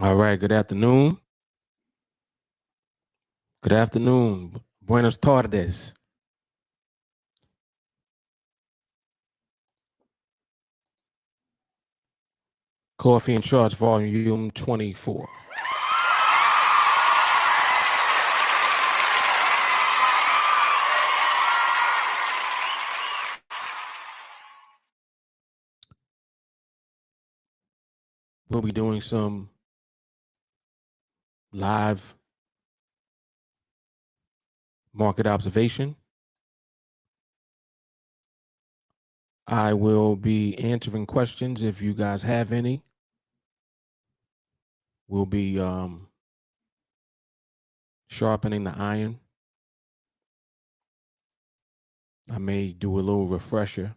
All right, good afternoon. Good afternoon. Buenas tardes. Coffee and Charts, Volume 24. We'll be doing some live market observation. I will be answering questions if you guys have any. We'll be sharpening the iron. I may do a little refresher.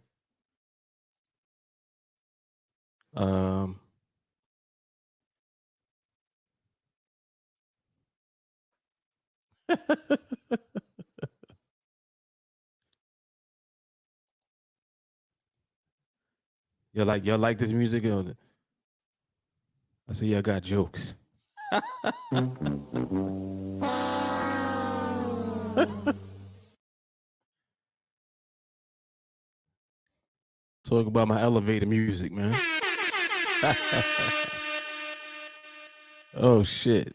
y'all like this music? I see y'all got jokes. Talk about my elevator music, man. Oh shit.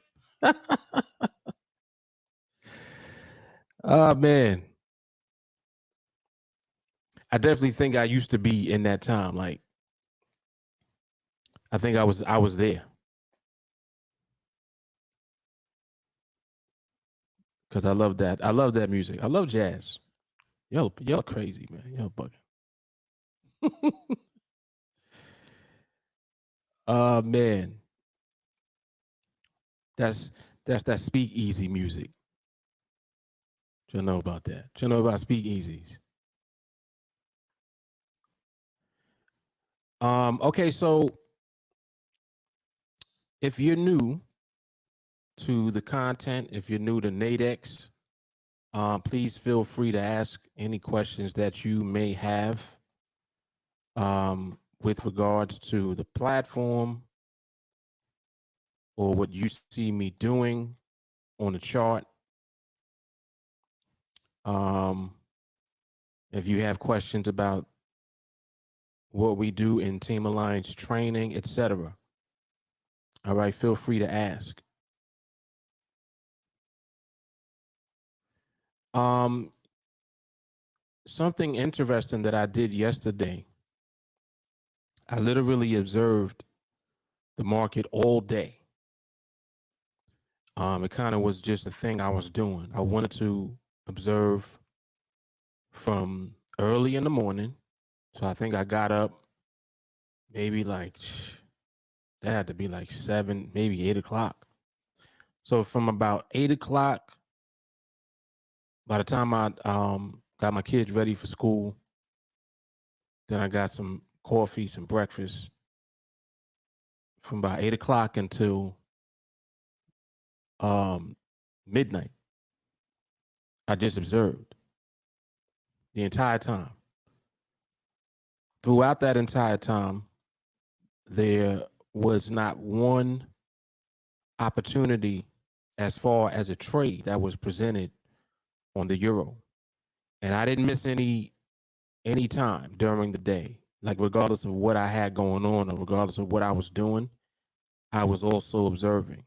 Oh man. I definitely think I used to be in that time. Like, I think I was there. Cause I love that. I love that music. I love jazz. Y'all crazy, man. Y'all bugging. Man. That's that speakeasy music. You know about that. You know about speakeasies. Okay, so if you're new to the content, if you're new to NADEX, please feel free to ask any questions that you may have with regards to the platform or what you see me doing on the chart. If you have questions about what we do in TeamAlliance training, etc. All right, feel free to ask. Something interesting that I did yesterday, I literally observed the market all day. It kind of was just a thing I was doing. I wanted to observe from early in the morning. So I think I got up maybe like, that had to be like 7, maybe 8 o'clock. So from about 8 o'clock, by the time I got my kids ready for school, then I got some coffee, some breakfast. From about 8 o'clock until midnight, I just observed the entire time. Throughout that entire time, there was not one opportunity as far as a trade that was presented on the euro. And I didn't miss any time during the day. Like, regardless of what I had going on or regardless of what I was doing, I was also observing.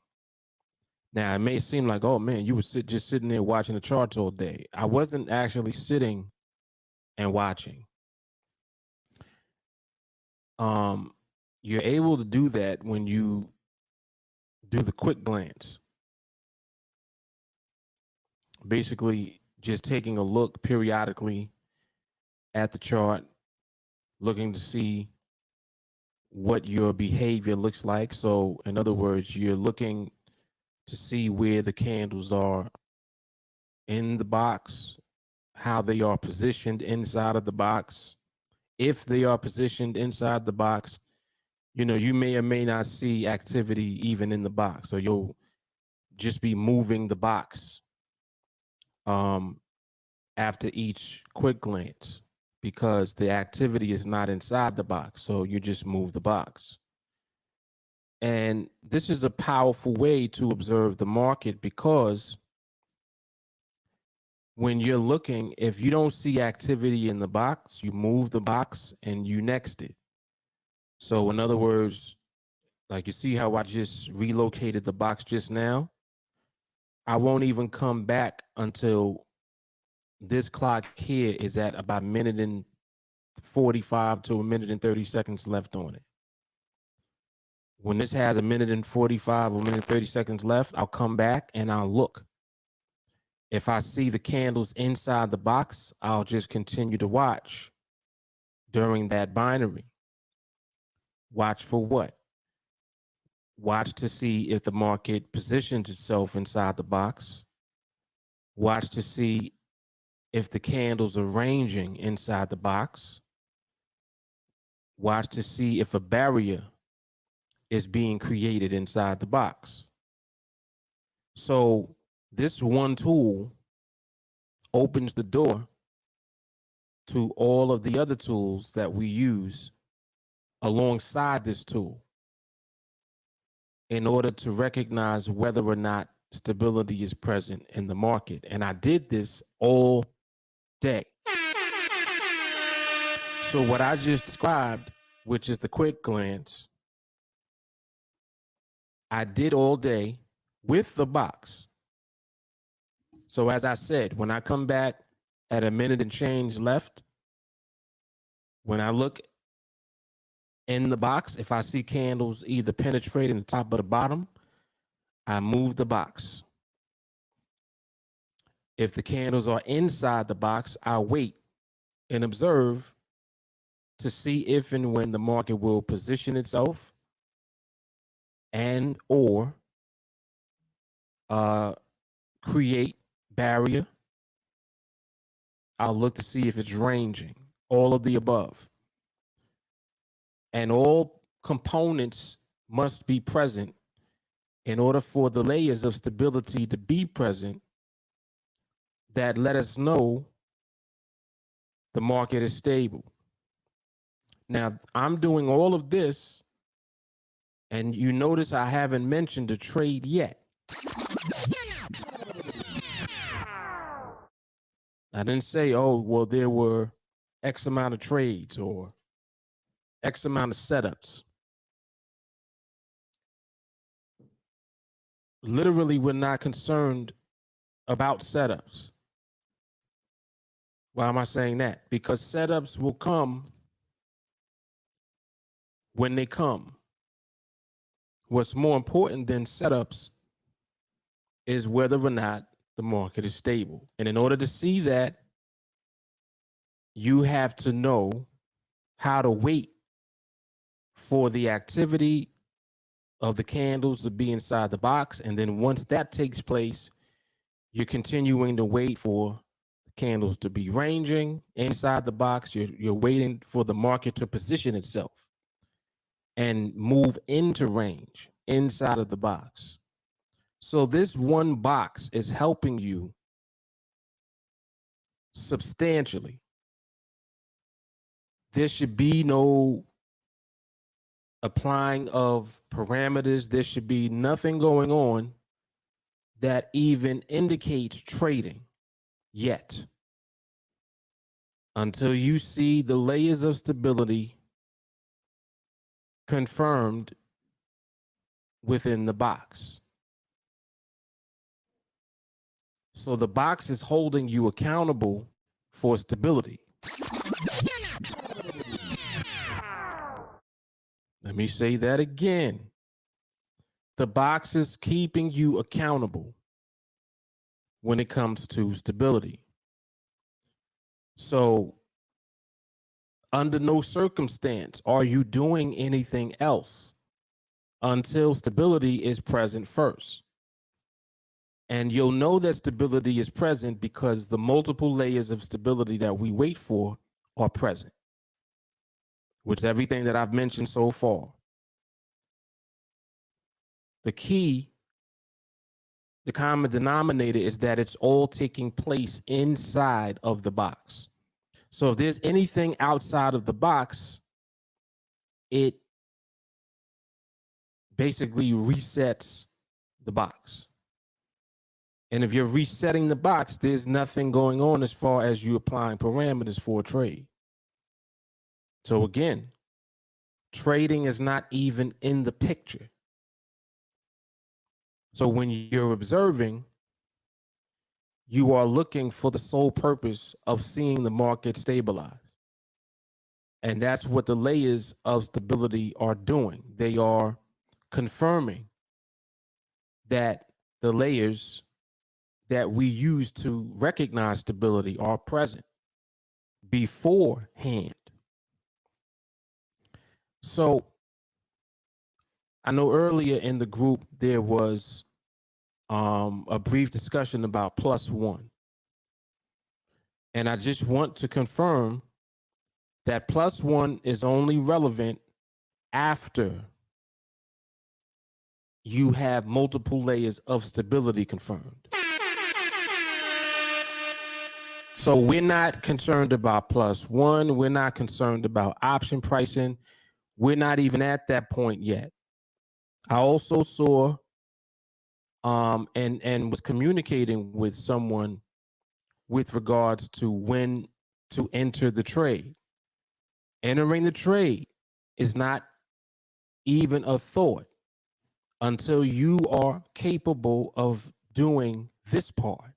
Now, it may seem like, oh man, you were just sitting there watching the charts all day. I wasn't actually sitting and watching. You're able to do that when you do the quick glance. Basically, just taking a look periodically at the chart, looking to see what your behavior looks like. So, in other words, you're looking to see where the candles are in the box, how they are positioned inside of the box. If they are positioned inside the box, you may or may not see activity even in the box. So you'll just be moving the box after each quick glance because the activity is not inside the box. So you just move the box. And this is a powerful way to observe the market because when you're looking, if you don't see activity in the box, you move the box and you next it. So in other words, Like you see how I just relocated the box just now? I won't even come back until this clock here is at about a minute and 45 to a minute and 30 seconds left on it. When this has a minute and 45 or a minute and 30 seconds left, I'll come back and I'll look. If I see the candles inside the box, I'll just continue to watch during that binary. Watch for what? Watch to see if the market positions itself inside the box. Watch to see if the candles are ranging inside the box. Watch to see if a barrier is being created inside the box. So this one tool opens the door to all of the other tools that we use alongside this tool in order to recognize whether or not stability is present in the market. And I did this all day. So what I just described, which is the quick glance, I did all day with the box. So as I said, when I come back at a minute and change left, when I look in the box, if I see candles either penetrating the top or the bottom, I move the box. If the candles are inside the box, I wait and observe to see if and when the market will position itself and or create barrier. I'll look to see if it's ranging, all of the above. And all components must be present in order for the layers of stability to be present that let us know the market is stable. Now, I'm doing all of this, and you notice I haven't mentioned a trade yet. I didn't say, oh, well, there were X amount of trades or X amount of setups. Literally, we're not concerned about setups. Why am I saying that? Because setups will come when they come. What's more important than setups is whether or not the market is stable. And in order to see that, you have to know how to wait for the activity of the candles to be inside the box. And then once that takes place, you're continuing to wait for the candles to be ranging inside the box. You're waiting for the market to position itself and move into range inside of the box. So this one box is helping you substantially. There should be no applying of parameters. There should be nothing going on that even indicates trading yet, until you see the layers of stability confirmed within the box. So the box is holding you accountable for stability. Let me say that again. The box is keeping you accountable when it comes to stability. So under no circumstance are you doing anything else until stability is present first. And you'll know that stability is present because the multiple layers of stability that we wait for are present, which is everything that I've mentioned so far. The key, the common denominator, is that it's all taking place inside of the box. So if there's anything outside of the box, it basically resets the box. And if you're resetting the box, there's nothing going on as far as you applying parameters for a trade. So again, Trading is not even in the picture. So when you're observing, you are looking for the sole purpose of seeing the market stabilize. And that's what the layers of stability are doing. They are confirming that the layers that we use to recognize stability are present beforehand. So I know earlier in the group there was a brief discussion about +1. And I just want to confirm that +1 is only relevant after you have multiple layers of stability confirmed. So we're not concerned about +1. We're not concerned about option pricing. We're not even at that point yet. I also saw and was communicating with someone with regards to when to enter the trade. Entering the trade is not even a thought until you are capable of doing this part.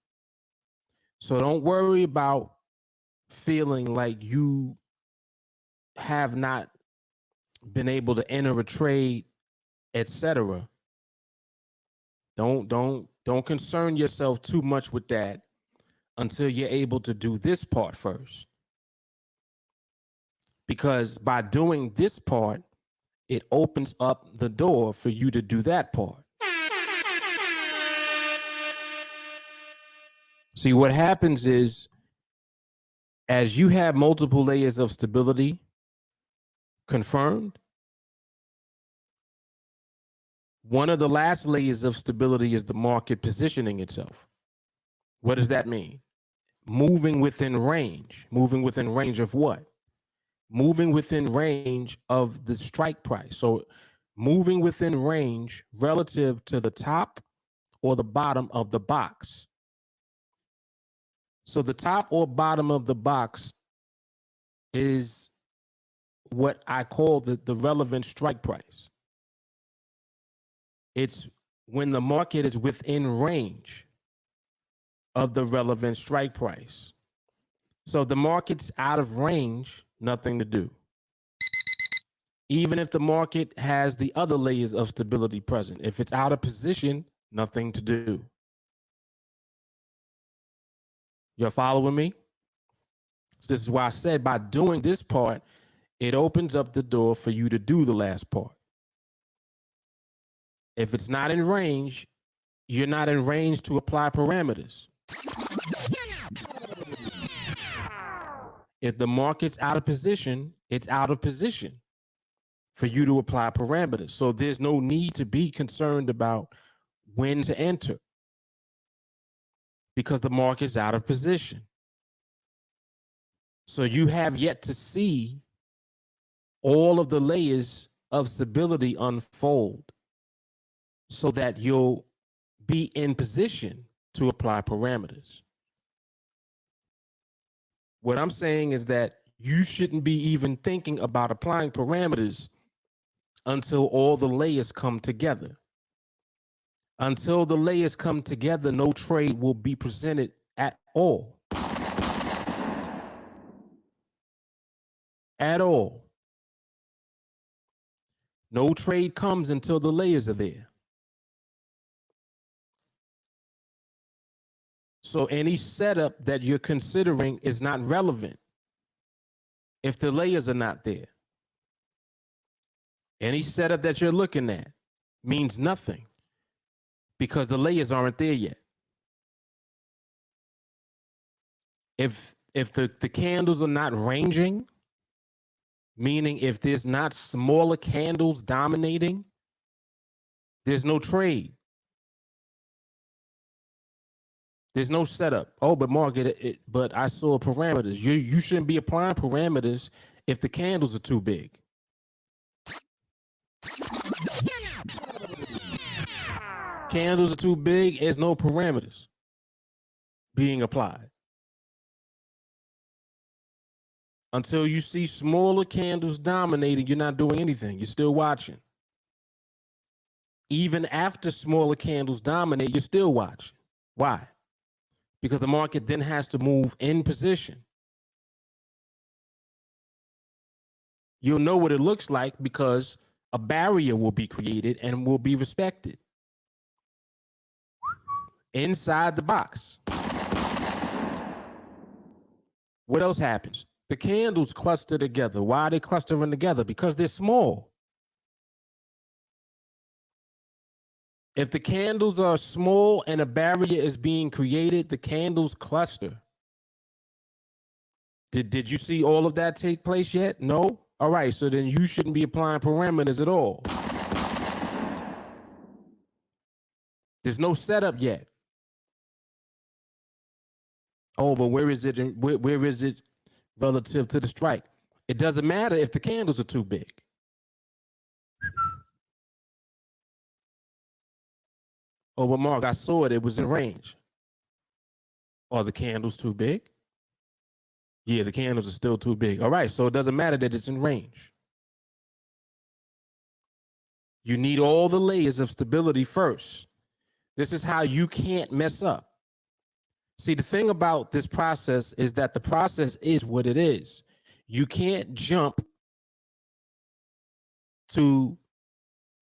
So don't worry about feeling like you have not been able to enter a trade, etc. Don't concern yourself too much with that until you're able to do this part first. Because by doing this part, it opens up the door for you to do that part. See, what happens is, as you have multiple layers of stability confirmed, one of the last layers of stability is the market positioning itself. What does that mean? Moving within range. Moving within range of what? Moving within range of the strike price. So moving within range relative to the top or the bottom of the box. So the top or bottom of the box is what I call the relevant strike price. It's when the market is within range of the relevant strike price. So the market's out of range, nothing to do. Even if the market has the other layers of stability present, if it's out of position, nothing to do. You're following me? So this is why I said by doing this part, it opens up the door for you to do the last part. If it's not in range, you're not in range to apply parameters. If the market's out of position, it's out of position for you to apply parameters. So there's no need to be concerned about when to enter because the market's out of position. So you have yet to see all of the layers of stability unfold so that you'll be in position to apply parameters. What I'm saying is that you shouldn't be even thinking about applying parameters until all the layers come together. Until the layers come together, no trade will be presented at all. At all. No trade comes until the layers are there. So any setup that you're considering is not relevant if the layers are not there. Any setup that you're looking at means nothing because the layers aren't there yet. If the candles are not ranging, meaning if there's not smaller candles dominating, there's no trade. There's no setup. Oh, but market, but I saw parameters. You shouldn't be applying parameters if the candles are too big. Candles are too big, there's no parameters being applied. Until you see smaller candles dominating, you're not doing anything. You're still watching. Even after smaller candles dominate, you're still watching. Why? Because the market then has to move in position. You'll know what it looks like because a barrier will be created and will be respected inside the box. What else happens? The candles cluster together. Why are they clustering together? Because they're small. If the candles are small and a barrier is being created, the candles cluster. Did you see all of that take place yet? No? All right, so then you shouldn't be applying parameters at all. There's no setup yet. Oh, but where is it? Where is it relative to the strike? It doesn't matter if the candles are too big. Oh, but Mark, I saw it. It was in range. Are the candles too big? Yeah, the candles are still too big. All right, so it doesn't matter that it's in range. You need all the layers of stability first. This is how you can't mess up. See, the thing about this process is that the process is what it is. You can't jump to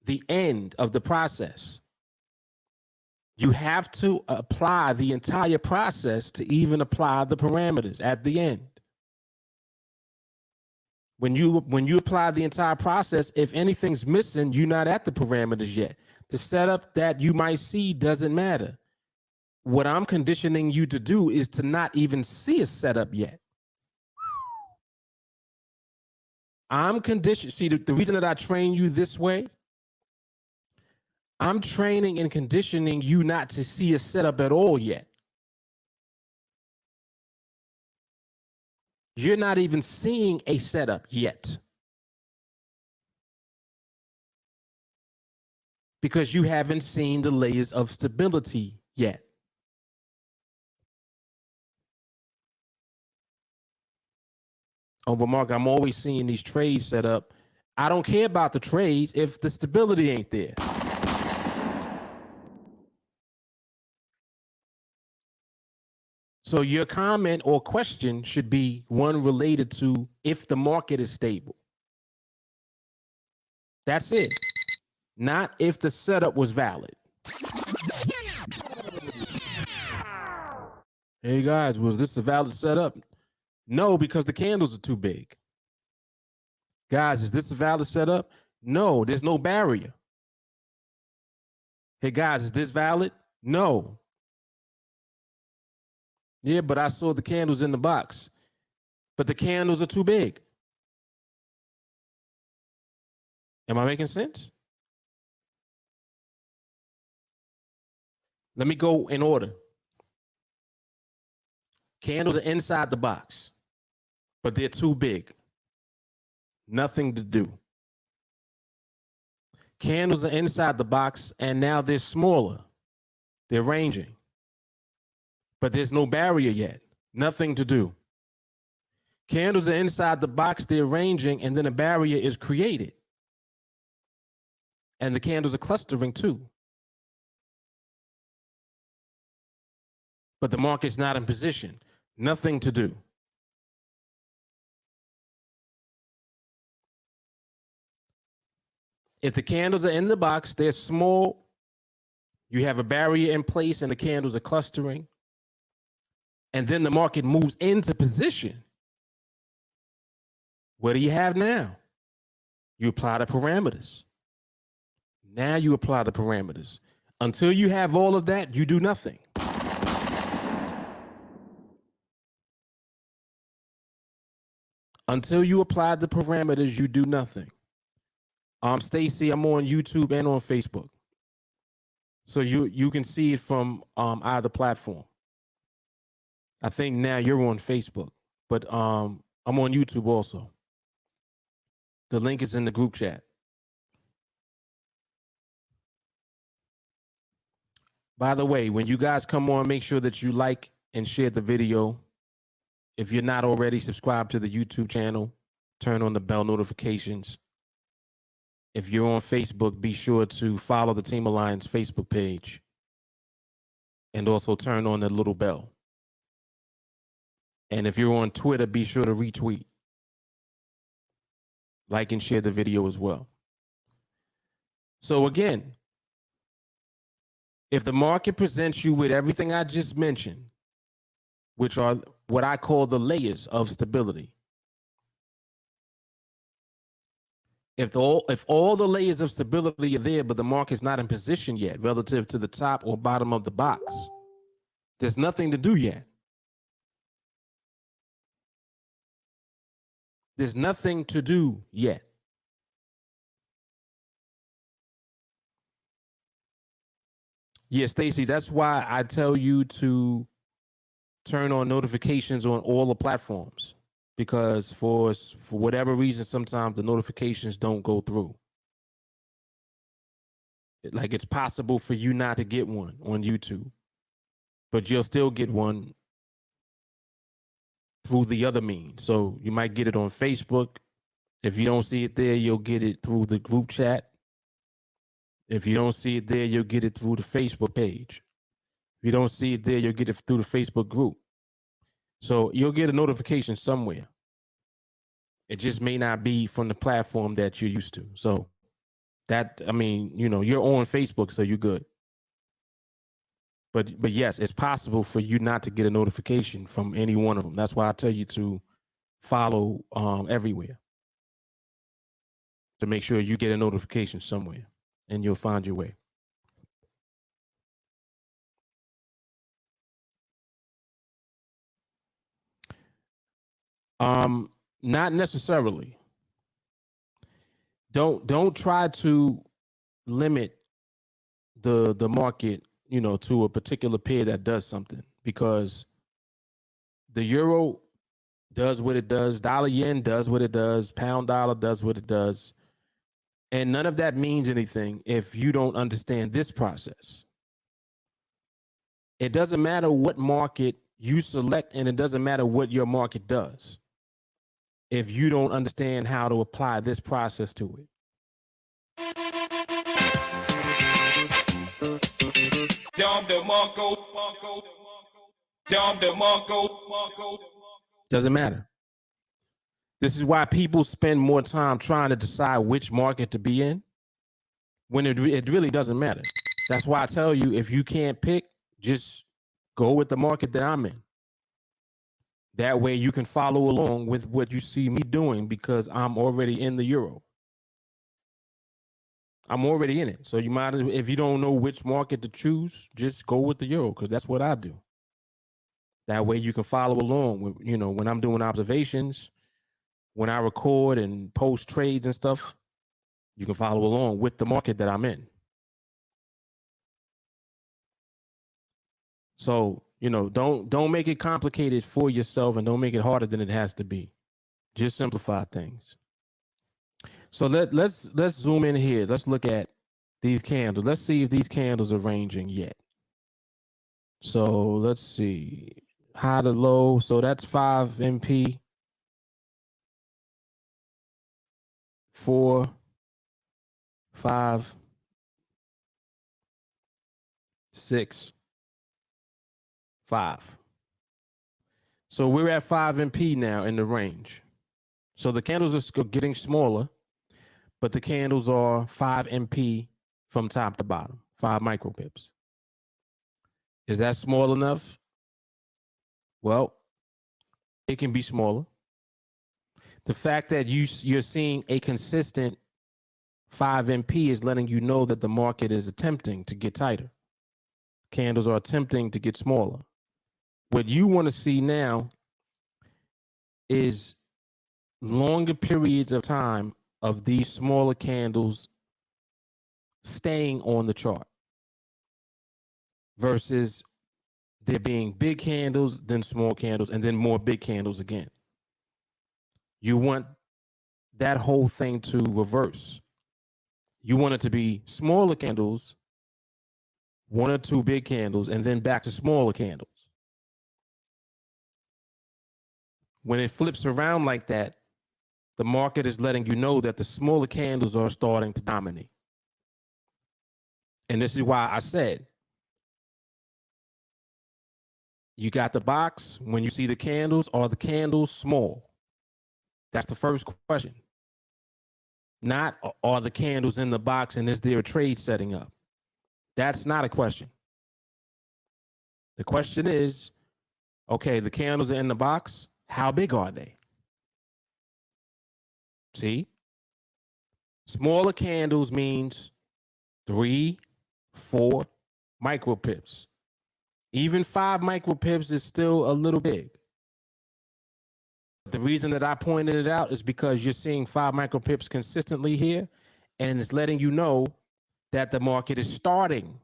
the end of the process. You have to apply the entire process to even apply the parameters at the end. When you apply the entire process, if anything's missing, you're not at the parameters yet. The setup that you might see doesn't matter. What I'm conditioning you to do is to not even see a setup yet. I'm conditioned. See, the reason that I train you this way, I'm training and conditioning you not to see a setup at all yet. You're not even seeing a setup yet because you haven't seen the layers of stability yet. Oh, but Mark, I'm always seeing these trades set up. I don't care about the trades if the stability ain't there. So your comment or question should be one related to if the market is stable. That's it. Not if the setup was valid. Hey guys, was this a valid setup? No, because the candles are too big. Guys, is this a valid setup? No, there's no barrier. Hey guys, is this valid? No. Yeah, but I saw the candles in the box. But the candles are too big. Am I making sense? Let me go in order. Candles are inside the box, but they're too big. Nothing to do. Candles are inside the box, and now they're smaller. They're ranging. But there's no barrier yet. Nothing to do. Candles are inside the box, they're ranging, and then a barrier is created. And the candles are clustering too. But the market's not in position. Nothing to do. If the candles are in the box, they're small. You have a barrier in place and the candles are clustering. And then the market moves into position. What do you have now? You apply the parameters. Now you apply the parameters. Until you have all of that, you do nothing. Until you apply the parameters, you do nothing. Stacy, I'm on YouTube and on Facebook. So you can see it from either platform. I think now you're on Facebook, but I'm on YouTube also. The link is in the group chat. By the way, when you guys come on, make sure that you like and share the video if you're not already subscribed to the YouTube channel, turn on the bell notifications. If you're on Facebook, be sure to follow the TeamAlliance Facebook page and also turn on the little bell. And if you're on Twitter, be sure to retweet, like, and share the video as well. So again, if the market presents you with everything I just mentioned, which are what I call the layers of stability, if all the layers of stability are there, but the market's not in position yet relative to the top or bottom of the box, there's nothing to do yet. There's nothing to do yet. Yeah, Stacy, that's why I tell you to turn on notifications on all the platforms, because for whatever reason, sometimes the notifications don't go through. Like, it's possible for you not to get one on YouTube, but you'll still get one through the other means. So you might get it on Facebook. If you don't see it there, you'll get it through the group chat. If you don't see it there, you'll get it through the Facebook page. If you don't see it there, you'll get it through the Facebook group. So you'll get a notification somewhere. It just may not be from the platform that you're used to. So that, I mean, you know, you're on Facebook, so you're good. But yes, it's possible for you not to get a notification from any one of them. That's why I tell you to follow everywhere, to make sure you get a notification somewhere, and you'll find your way. Not necessarily. Don't try to limit the market, you know, to a particular pair that does something, because the euro does what it does, dollar yen does what it does, pound dollar does what it does, and none of that means anything if you don't understand this process. It doesn't matter what market you select, and it doesn't matter what your market does if you don't understand how to apply this process to it. Doesn't matter. This is why people spend more time trying to decide which market to be in, when it really doesn't matter. That's why I tell you, if you can't pick, just go with the market that I'm in. That way you can follow along with what you see me doing, because I'm already in the euro. I'm already in it. So you might, if you don't know which market to choose, just go with the euro, because that's what I do. That way you can follow along with, you know, when I'm doing observations, when I record and post trades and stuff, you can follow along with the market that I'm in. So, you know, don't make it complicated for yourself, and don't make it harder than it has to be. Just simplify things. So let's zoom in here. Let's look at these candles. Let's see if these candles are ranging yet. So let's see. High to low. So that's 5 MP. 4, 5, 6, 5. So we're at 5 MP now in the range. So the candles are getting smaller, but the candles are 5 MP from top to bottom, 5 micro pips. Is that small enough? Well, it can be smaller. The fact that you're seeing a consistent 5 MP is letting you know that the market is attempting to get tighter. Candles are attempting to get smaller. What you want to see now is longer periods of time of these smaller candles staying on the chart, versus there being big candles, then small candles, and then more big candles again. You want that whole thing to reverse. You want it to be smaller candles, 1 or 2 big candles, and then back to smaller candles. when it flips around like that, the market is letting you know that the smaller candles are starting to dominate. And this is why I said, you got the box. When you see the candles, are the candles small? That's the first question. Not, are the candles in the box and is there a trade setting up? That's not a question. The question is, okay, the candles are in the box. How big are they? See? Smaller candles means 3, 4 micro pips. Even 5 micro pips is still a little big. The reason that I pointed it out is because you're seeing 5 micro pips consistently here, and it's letting you know that the market is starting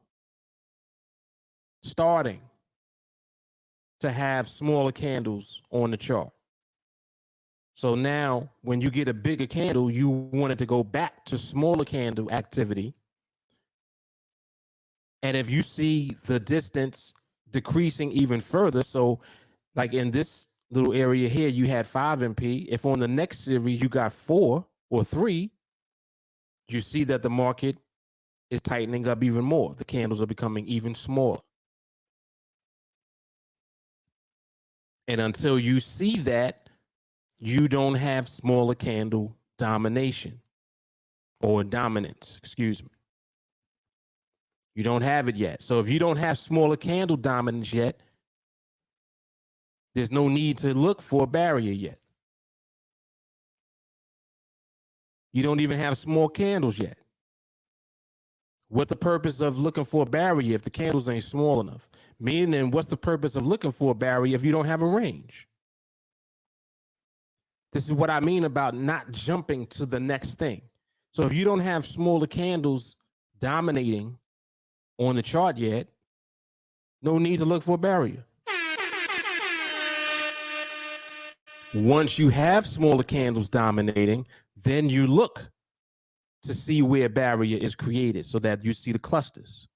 to have smaller candles on the chart. So now when you get a bigger candle, you want it to go back to smaller candle activity. And if you see the distance decreasing even further, so like in this little area here, you had 5 MP. If on the next series you got 4 or 3, you see that the market is tightening up even more. The candles are becoming even smaller. And until you see that, you don't have smaller candle domination or dominance, excuse me. You don't have it yet. So if you don't have smaller candle dominance yet, there's no need to look for a barrier yet. You don't even have small candles yet. What's the purpose of looking for a barrier if the candles ain't small enough? Meaning, what's the purpose of looking for a barrier if you don't have a range? This is what I mean about not jumping to the next thing. So if you don't have smaller candles dominating on the chart yet, no need to look for a barrier. Once you have smaller candles dominating, then you look to see where a barrier is created so that you see the clusters.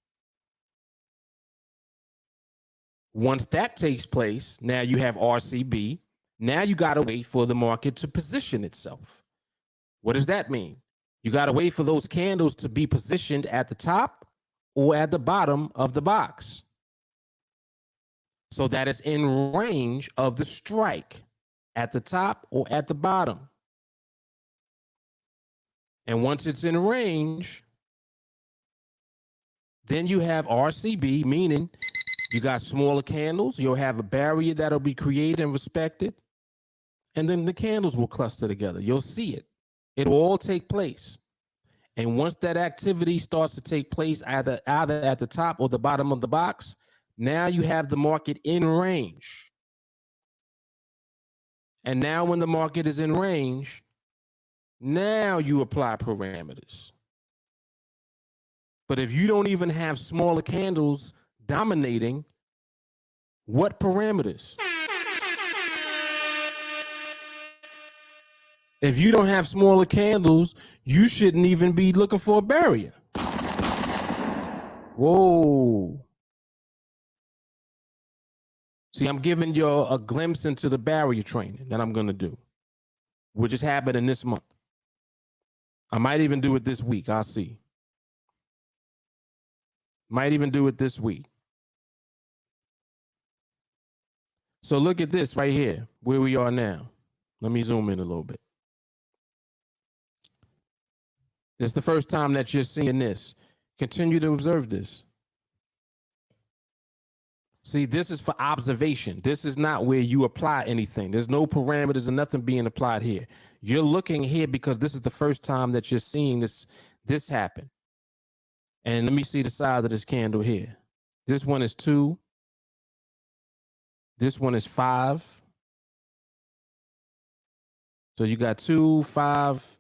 Once that takes place, now you have RCB. Now you got to wait for the market to position itself. What does that mean? You got to wait for those candles to be positioned at the top or at the bottom of the box so that it's in range of the strike at the top or at the bottom. And once it's in range, then you have RCB, meaning you got smaller candles. You'll have a barrier that'll be created and respected. And then the candles will cluster together. You'll see it. It will all take place. And once that activity starts to take place, either at the top or the bottom of the box, now you have the market in range. And now when the market is in range, now you apply parameters. But if you don't even have smaller candles dominating, what parameters? If you don't have smaller candles, you shouldn't even be looking for a barrier. Whoa. See, I'm giving you a glimpse into the barrier training that I'm going to do, which is happening this month. I might even do it this week. I'll see. Might even do it this week. So look at this right here, where we are now. Let me zoom in a little bit. This is the first time that you're seeing this. Continue to observe this. See, this is for observation. This is not where you apply anything. There's no parameters and nothing being applied here. You're looking here because this is the first time that you're seeing this happen. And let me see the size of this candle here. This one is 2. This one is 5. So you got 2, 5.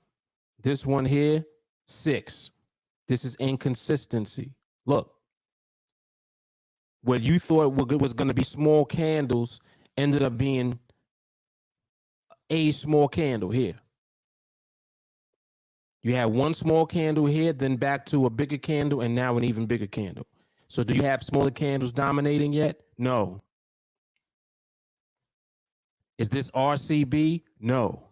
This one here, 6. This is inconsistency. Look. What you thought was going to be small candles ended up being a small candle here. You had one small candle here, then back to a bigger candle, and now an even bigger candle. So do you have smaller candles dominating yet? No. Is this RCB? No.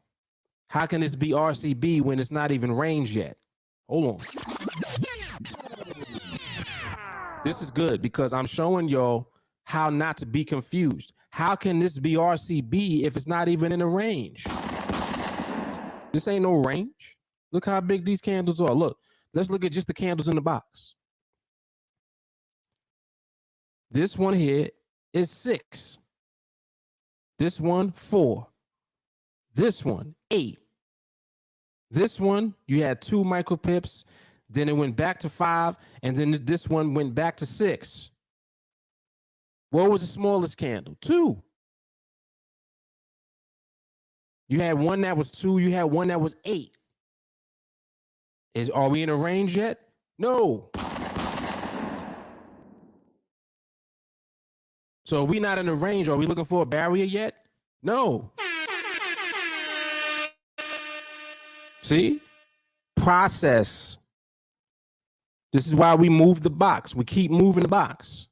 How can this be RCB when it's not even range yet? Hold on. This is good because I'm showing y'all how not to be confused. How can this be RCB if it's not even in a range? This ain't no range. Look how big these candles are. Look, let's look at just the candles in the box. This one here is 6. This one, 4. This one, 8. This one, you had 2 micropips. Then it went back to 5. And then this one went back to 6. What was the smallest candle? 2. You had one that was 2. You had one that was 8. Are we in a range yet? No. So are we not in a range? Are we looking for a barrier yet? No. See? Process. This is why we move the box. We keep moving the box.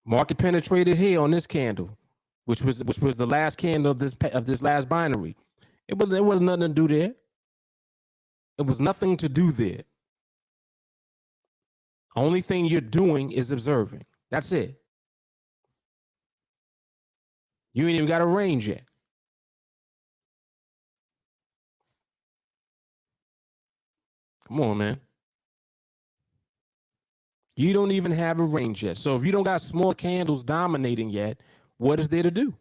Market penetrated here on this candle, which was the last candle of this last binary. There was nothing to do there. It was nothing to do there. Only thing you're doing is observing. That's it. You ain't even got a range yet. Come on, man. You don't even have a range yet. So if you don't got small candles dominating yet, what is there to do?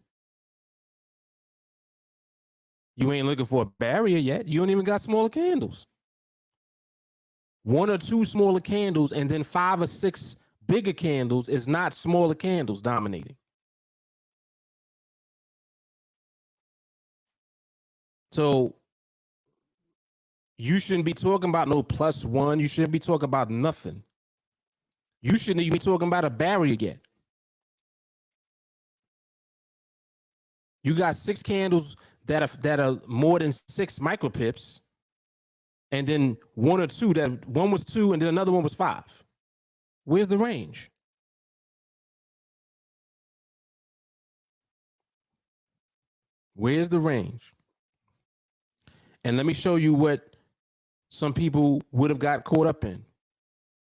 You ain't looking for a barrier yet. You don't even got smaller candles. 1 or 2 smaller candles and then 5 or 6 bigger candles is not smaller candles dominating. So you shouldn't be talking about no +1. You shouldn't be talking about nothing. You shouldn't even be talking about a barrier yet. You got 6 candles that are more than 6 micropips, and then 1 or 2 that one was 2 and then another one was 5. Where's the range? Where's the range? And let me show you what some people would have got caught up in.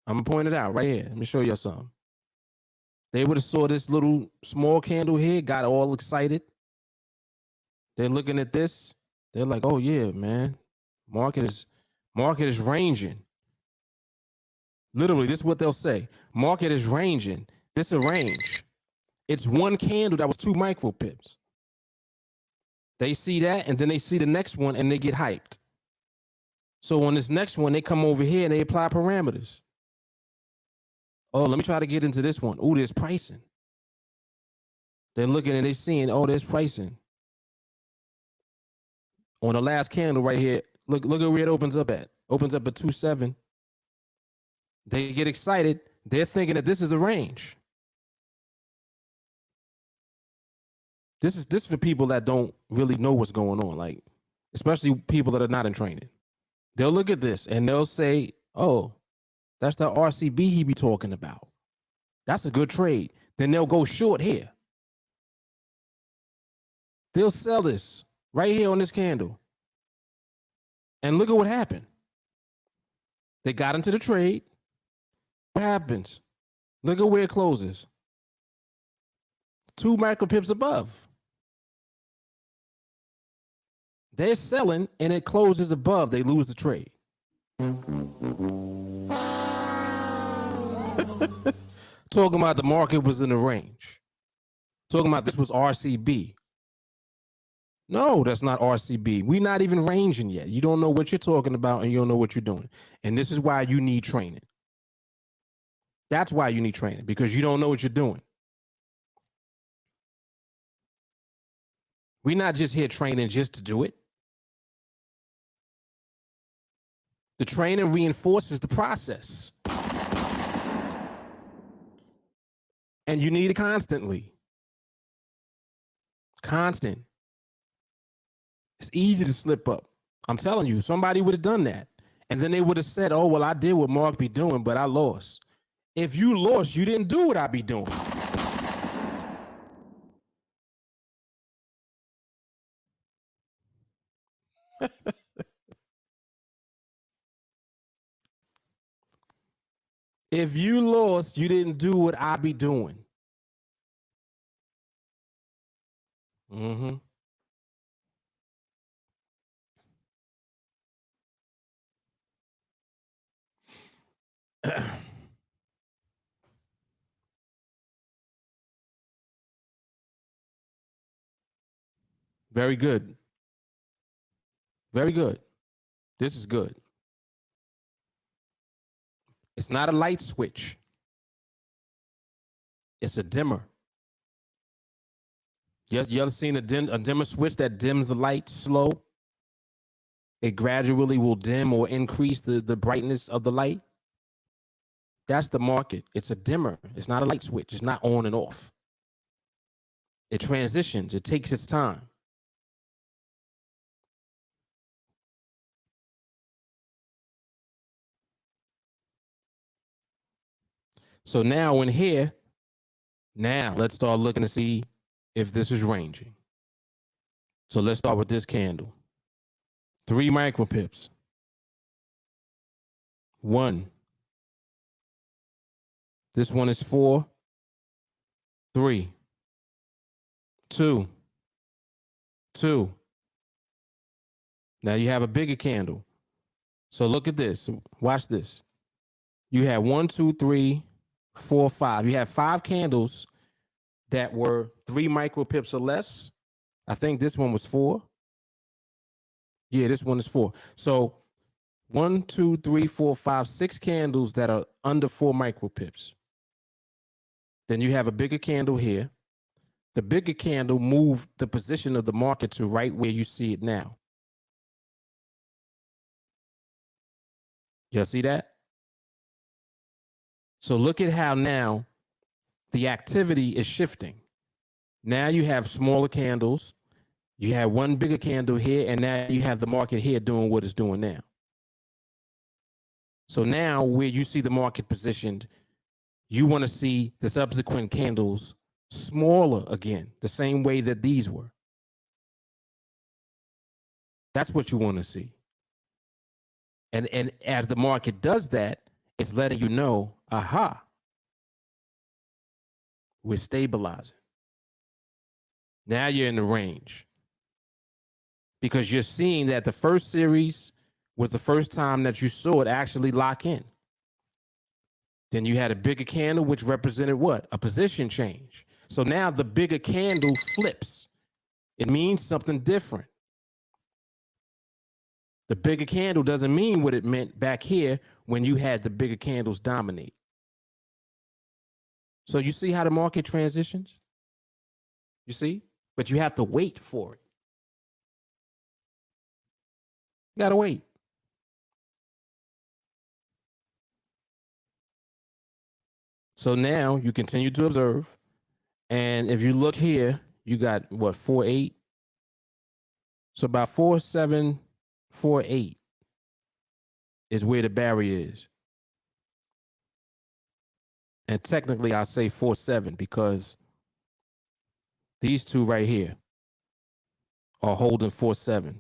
I'm gonna point it out right here. Let me show you something. They would have saw this little small candle here, got all excited. They're looking at this. They're like, "Oh yeah, man, market is ranging." Literally, this is what they'll say: "Market is ranging. This is a range. It's one candle that was 2 micropips." They see that, and then they see the next one, and they get hyped. So on this next one, they come over here and they apply parameters. Oh, let me try to get into this one. Oh, there's pricing. They're looking and they're seeing, oh, there's pricing. On the last candle right here, look at where it opens up at. Opens up at 2.7. They get excited. They're thinking that this is a range. This is for people that don't really know what's going on, like especially people that are not in training. They'll look at this and they'll say, oh, that's the RCB he be talking about. That's a good trade. Then they'll go short here. They'll sell this right here on this candle. And look at what happened. They got into the trade. What happens? Look at where it closes. 2 micropips above. They're selling and it closes above. They lose the trade. Talking about the market was in the range. Talking about this was RCB. No, that's not RCB. We're not even ranging yet. You don't know what you're talking about and you don't know what you're doing. And this is why you need training. That's why you need training, because you don't know what you're doing. We're not just here training just to do it. The training reinforces the process. And you need it constantly. Constant. It's easy to slip up. I'm telling you, somebody would have done that. And then they would have said, oh, well, I did what Mark be doing, but I lost. If you lost, you didn't do what I be doing. If you lost, you didn't do what I be doing. Mm-hmm. Very good. Very good. This is good. It's not a light switch. It's a dimmer. Yes, you ever seen a dimmer switch that dims the light slow? It gradually will dim or increase the brightness of the light. That's the market. It's a dimmer. It's not a light switch. It's not on and off. It transitions. It takes its time. So now in here, now let's start looking to see if this is ranging. So let's start with this candle. 3 micropips. 1. This one is 4. 3. 2. 2. Now you have a bigger candle. So look at this. Watch this. You had 1, 2, 3, 4, 5. You had 5 candles that were 3 micropips or less. I think this one was 4. Yeah, this one is 4. So 1, 2, 3, 4, 5, 6 candles that are under 4 micropips. Then you have a bigger candle here. The bigger candle moved the position of the market to right where you see it now. Y'all see that? So look at how now the activity is shifting. Now you have smaller candles. You have one bigger candle here, and now you have the market here doing what it's doing now. So now where you see the market positioned, you want to see the subsequent candles smaller again, the same way that these were. That's what you want to see. And as the market does that, it's letting you know, aha, we're stabilizing. Now you're in the range. Because you're seeing that the first series was the first time that you saw it actually lock in. Then you had a bigger candle, which represented what? A position change. So now the bigger candle flips. It means something different. The bigger candle doesn't mean what it meant back here when you had the bigger candles dominate. So you see how the market transitions? You see? But you have to wait for it. You got to wait. So now you continue to observe. And if you look here, you got what, 4.8? So about 4.7, 4.8 is where the barrier is. And technically, I say 4.7 because these two right here are holding 4.7.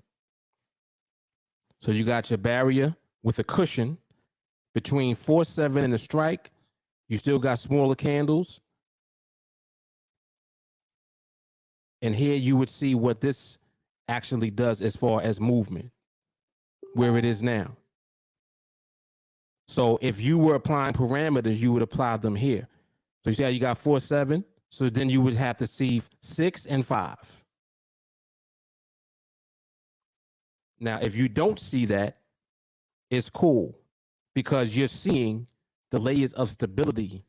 So you got your barrier with a cushion between 4.7 and the strike. You still got smaller candles. And here you would see what this actually does as far as movement, where it is now. So if you were applying parameters, you would apply them here. So you see how you got 4.7? So then you would have to see 6 and 5. Now, if you don't see that, it's cool because you're seeing the layers of stability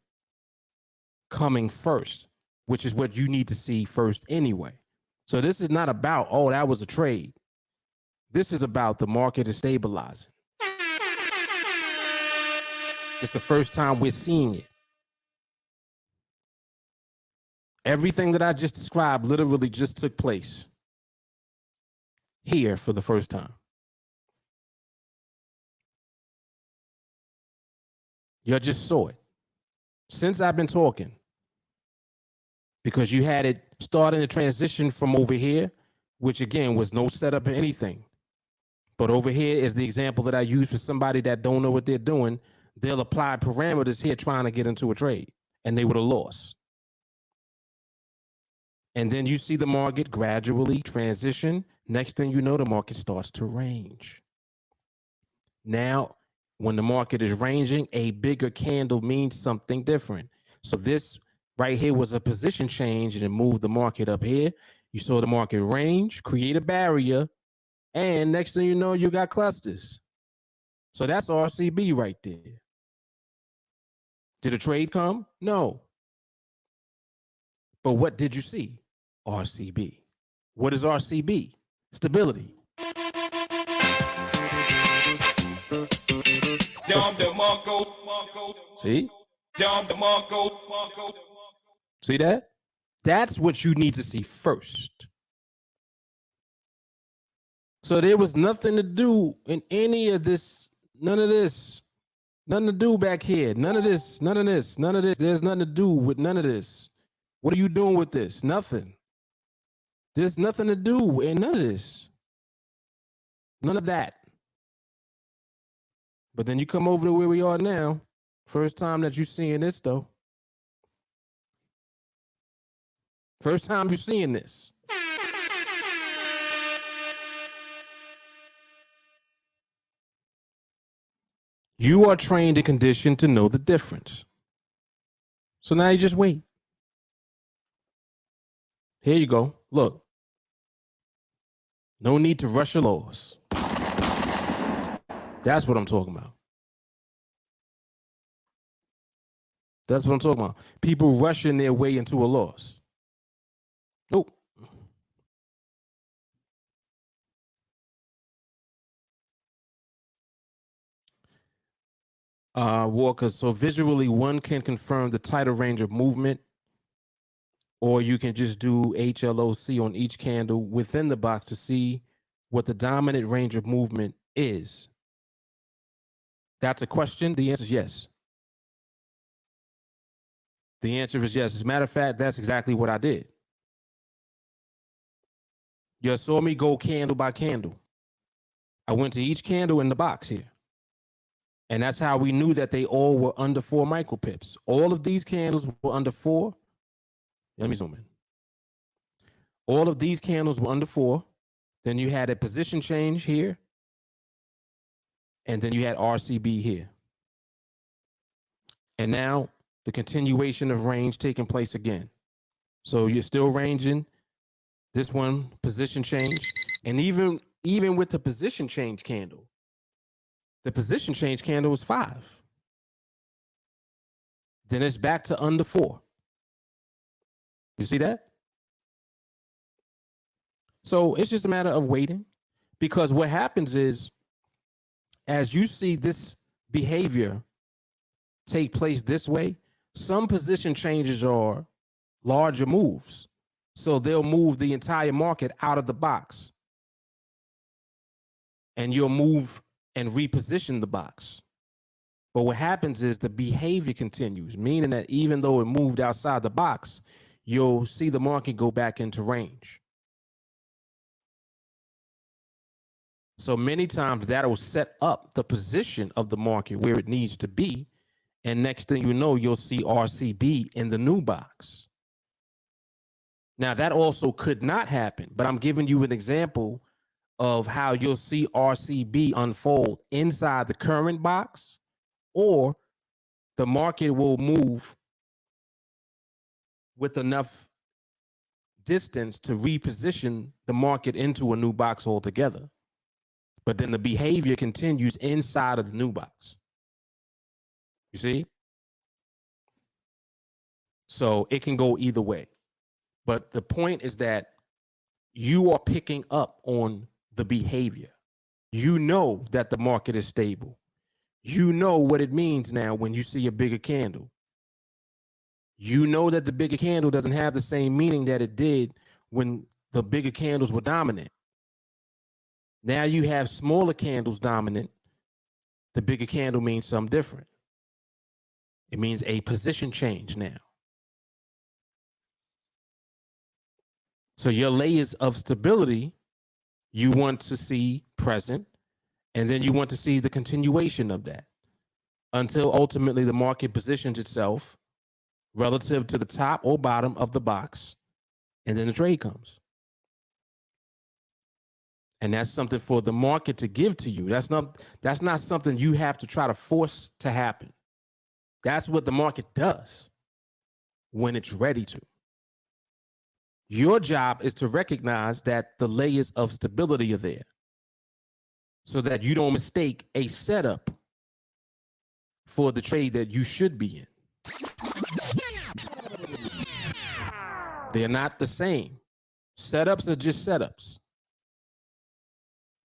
coming first, which is what you need to see first anyway. So this is not about, oh, that was a trade. This is about the market is stabilizing. It's the first time we're seeing it. Everything that I just described literally just took place here for the first time. You just saw it. Since I've been talking, because you had it starting to transition from over here, which again was no setup or anything. But over here is the example that I use for somebody that don't know what they're doing. They'll apply parameters here trying to get into a trade, and they would have lost. And then you see the market gradually transition. Next thing you know, the market starts to range. Now, when the market is ranging, a bigger candle means something different. So this right here was a position change, and it moved the market up here. You saw the market range, create a barrier, and next thing you know, you got clusters. So that's RCB right there. Did a trade come? No. But what did you see? RCB. What is RCB? Stability. See? See that? That's what you need to see first. So there was nothing to do in any of this, none of this, nothing to do back here, none of this, none of this, none of this. There's nothing to do with none of this. What are you doing with this? Nothing. There's nothing to do in none of this. None of that. But then you come over to where we are now. First time that you're seeing this, though. First time you're seeing this. You are trained and conditioned to know the difference. So now you just wait. Here you go. Look. No need to rush your loss. That's what I'm talking about. That's what I'm talking about. People rushing their way into a loss. Nope. Walker, so visually one can confirm the tighter range of movement, or you can just do HLOC on each candle within the box to see what the dominant range of movement is. That's a question. The answer is yes. The answer is yes. As a matter of fact, that's exactly what I did. You saw me go candle by candle. I went to each candle in the box here. And that's how we knew that they all were under 4 micropips. All of these candles were under 4. Let me zoom in. All of these candles were under 4. Then you had a position change here. And then you had RCB here. And now the continuation of range taking place again. So you're still ranging. This one, position change. And even with the position change candle, the position change candle was 5. Then it's back to under 4. You see that? So it's just a matter of waiting, because what happens is, as you see this behavior take place this way, some position changes are larger moves. So they'll move the entire market out of the box. And you'll move and reposition the box. But what happens is the behavior continues, meaning that even though it moved outside the box, you'll see the market go back into range. So many times that will set up the position of the market where it needs to be. And next thing you know, you'll see RCB in the new box. Now, that also could not happen, but I'm giving you an example of how you'll see RCB unfold inside the current box, or the market will move with enough distance to reposition the market into a new box altogether. But then the behavior continues inside of the new box. You see? So it can go either way. But the point is that you are picking up on the behavior. You know that the market is stable. You know what it means now when you see a bigger candle. You know that the bigger candle doesn't have the same meaning that it did when the bigger candles were dominant. Now you have smaller candles dominant. The bigger candle means something different. It means a position change now. So your layers of stability, you want to see present. And then you want to see the continuation of that until ultimately the market positions itself relative to the top or bottom of the box, and then the trade comes. And that's something for the market to give to you. That's not something you have to try to force to happen. That's what the market does when it's ready to. Your job is to recognize that the layers of stability are there so that you don't mistake a setup for the trade that you should be in. They're not the same. Setups are just setups.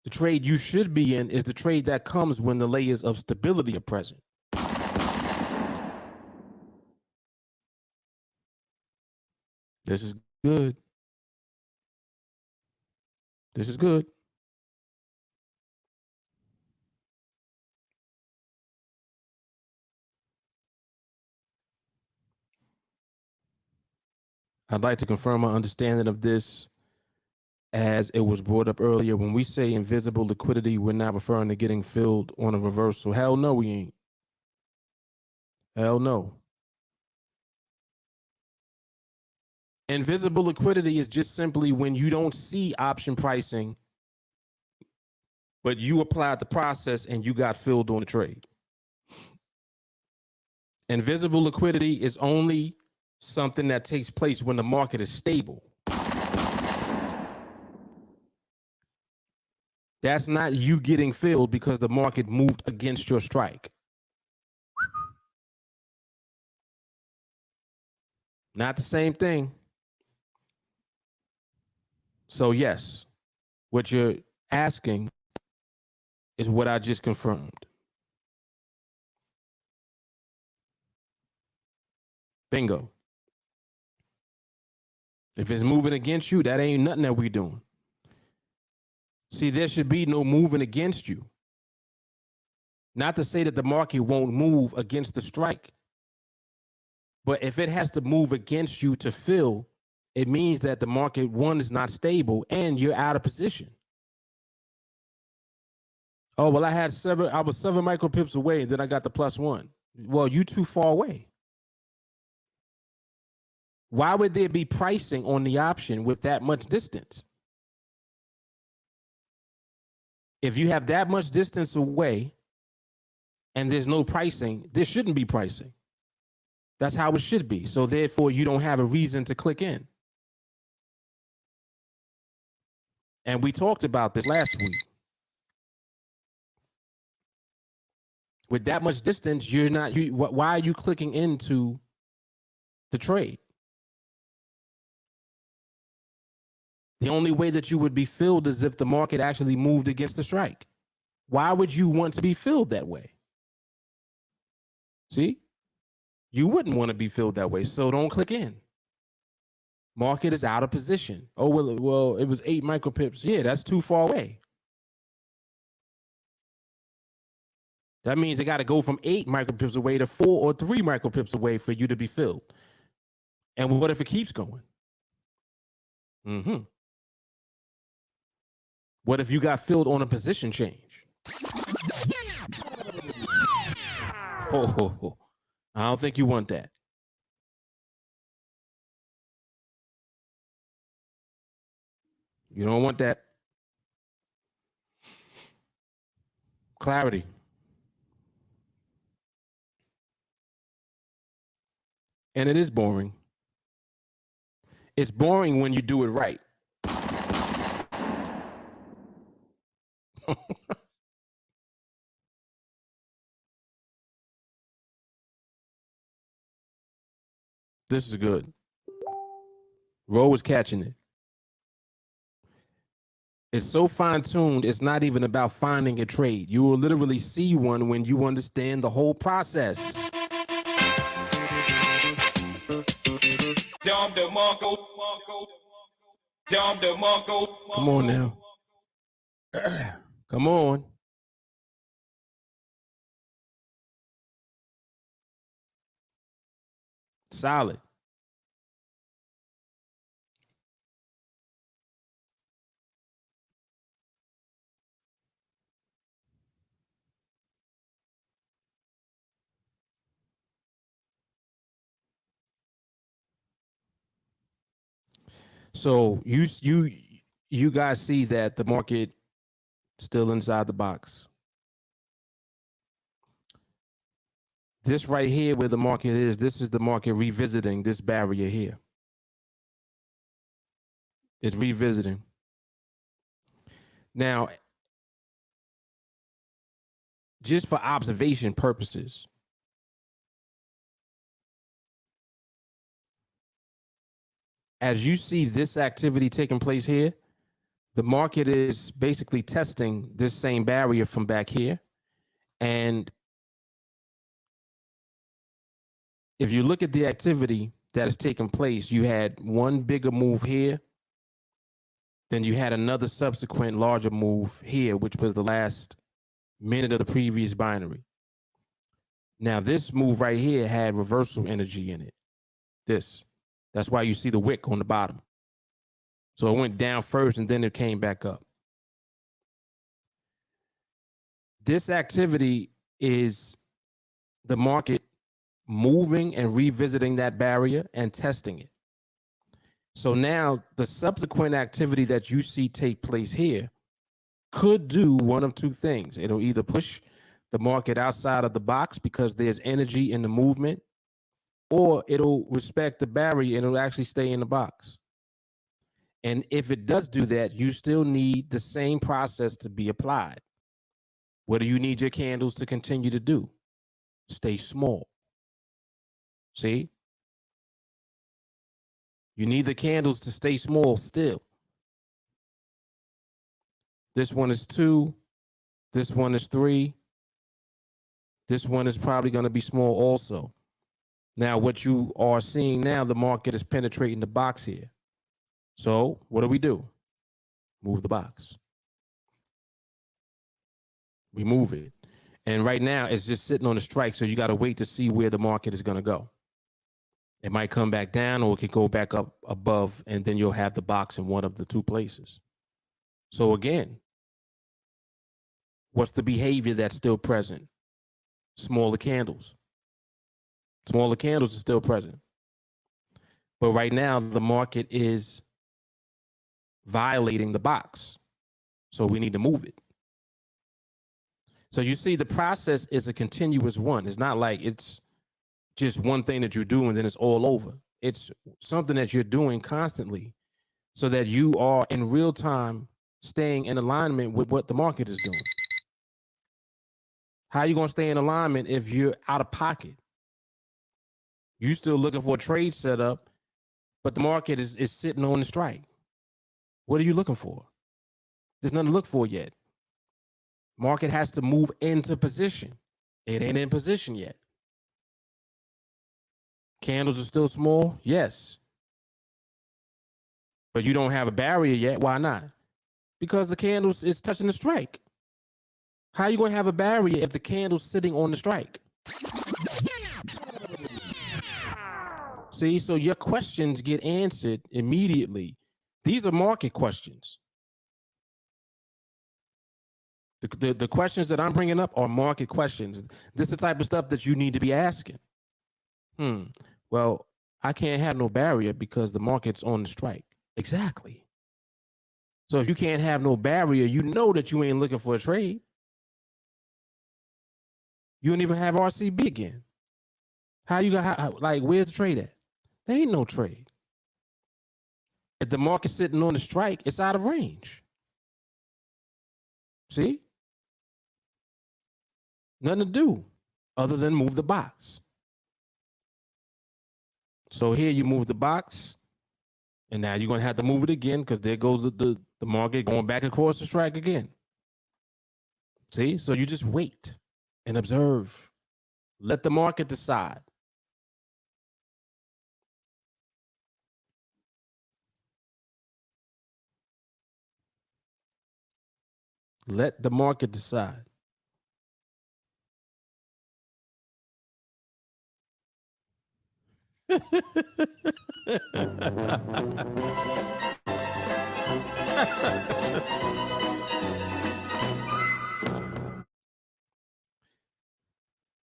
The trade you should be in is the trade that comes when the layers of stability are present. This is good. This is good. I'd like to confirm my understanding of this as it was brought up earlier. When we say invisible liquidity, we're not referring to getting filled on a reversal. Hell no, we ain't. Hell no. Invisible liquidity is just simply when you don't see option pricing, but you applied the process and you got filled on the trade. Invisible liquidity is only something that takes place when the market is stable. That's not you getting filled because the market moved against your strike. Not the same thing. So yes, what you're asking is what I just confirmed. Bingo. If it's moving against you, that ain't nothing that we doing. See, there should be no moving against you. Not to say that the market won't move against the strike, but if it has to move against you to fill, it means that the market, one, is not stable and you're out of position. Oh, well, I was 7 micro pips away and then I got the +1. Well, you too far away. Why would there be pricing on the option with that much distance? If you have that much distance away and there's no pricing, there shouldn't be pricing. That's how it should be. So therefore, you don't have a reason to click in. And we talked about this last week. With that much distance, why are you clicking into the trade? The only way that you would be filled is if the market actually moved against the strike. Why would you want to be filled that way? See? You wouldn't want to be filled that way, so don't click in. Market is out of position. Oh, well, it was 8 micro pips. Yeah, that's too far away. That means they got to go from 8 micro pips away to 4 or 3 micro pips away for you to be filled. And what if it keeps going? What if you got filled on a position change? Oh, I don't think you want that. You don't want that. Clarity. And it is boring. It's boring when you do it right. This is good. Ro is catching it. It's so fine-tuned, it's not even about finding a trade. You will literally see one when you understand the whole process. Come on now. Come on. Solid. So you guys see that the market still inside the box. This right here where the market is, this is the market revisiting this barrier here. It's revisiting. Now, just for observation purposes, as you see this activity taking place here, the market is basically testing this same barrier from back here. And if you look at the activity that is taking place, you had one bigger move here. Then you had another subsequent larger move here, which was the last minute of the previous binary. Now, this move right here had reversal energy in it. That's why you see the wick on the bottom. So it went down first and then it came back up. This activity is the market moving and revisiting that barrier and testing it. So now the subsequent activity that you see take place here could do one of two things. It'll either push the market outside of the box because there's energy in the movement, or it'll respect the barrier and it'll actually stay in the box. And if it does do that, you still need the same process to be applied. What do you need your candles to continue to do? Stay small. See? You need the candles to stay small still. This one is 2. This one is 3. This one is probably going to be small also. Now, what you are seeing now, the market is penetrating the box here. So what do? Move the box. We move it. And right now, it's just sitting on the strike. So you got to wait to see where the market is going to go. It might come back down or it could go back up above, and then you'll have the box in one of the two places. So again, what's the behavior that's still present? Smaller candles. Smaller candles are still present. But right now, the market is violating the box. So we need to move it. So you see, the process is a continuous one. It's not like it's just one thing that you do and then it's all over. It's something that you're doing constantly so that you are in real time staying in alignment with what the market is doing. How are you going to stay in alignment if you're out of pocket? You're still looking for a trade setup, but the market is sitting on the strike. What are you looking for? There's nothing to look for yet. Market has to move into position. It ain't in position yet. Candles are still small? Yes. But you don't have a barrier yet. Why not? Because the candles is touching the strike. How are you going to have a barrier if the candle's sitting on the strike? See, so your questions get answered immediately. These are market questions. The questions that I'm bringing up are market questions. This is the type of stuff that you need to be asking. Well, I can't have no barrier because the market's on the strike. Exactly. So if you can't have no barrier, you know that you ain't looking for a trade. You don't even have RCB again. How you got, like, where's the trade at? There ain't no trade. If the market's sitting on the strike, it's out of range. See? Nothing to do other than move the box. So here you move the box, and now you're going to have to move it again because there goes the market going back across the strike again. See? So you just wait and observe. Let the market decide. Let the market decide.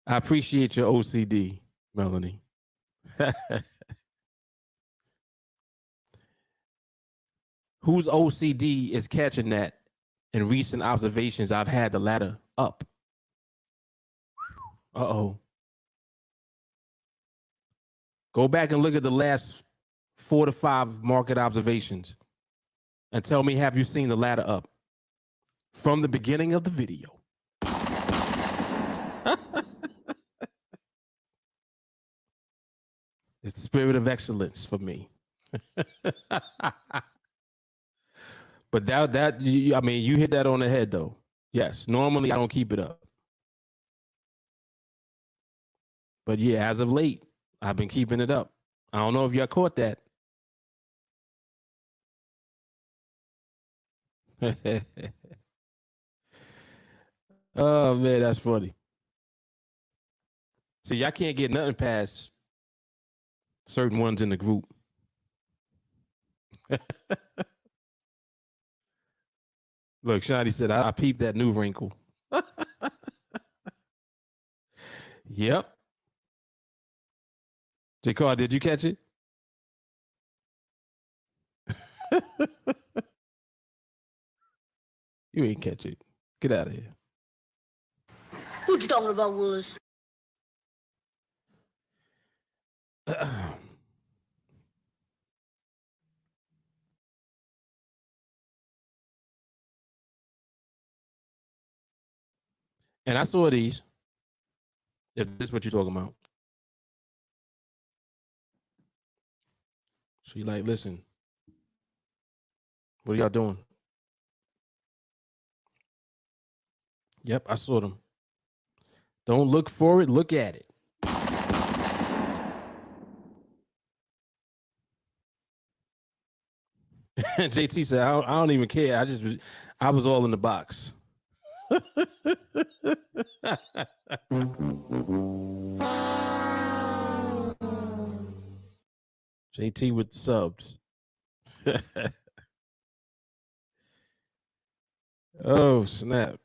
I appreciate your OCD, Melanie. Whose OCD is catching that? In recent observations, I've had the ladder up. Uh-oh. Go back and look at the last 4 to 5 market observations and tell me, have you seen the ladder up from the beginning of the video? It's the spirit of excellence for me. But I mean, you hit that on the head though. Yes, normally I don't keep it up. But yeah, as of late, I've been keeping it up. I don't know if y'all caught that. Oh man, that's funny. See, y'all can't get nothing past certain ones in the group. Look, Shadi said, I peeped that new wrinkle. Yep. J. Carr, did you catch it? You ain't catch it. Get out of here. What you talking about, Willis? And I saw these. If this is what you're talking about. She like, listen, what are y'all doing? Yep, I saw them. Don't look for it, look at it. JT said, I don't even care. I was all in the box. JT with the subs. Oh, snap.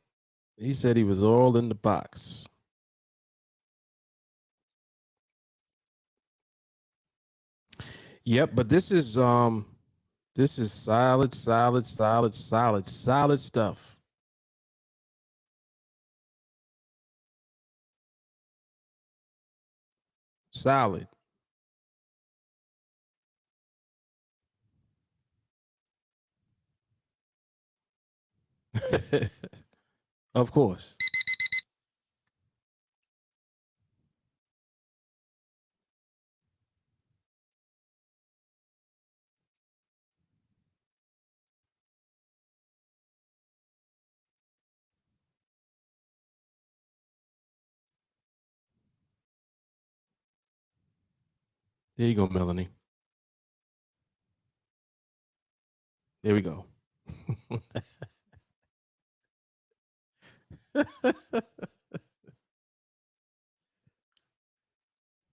He said he was all in the box. Yep, but this is solid stuff. Solid. Of course. There you go, Melanie. There we go.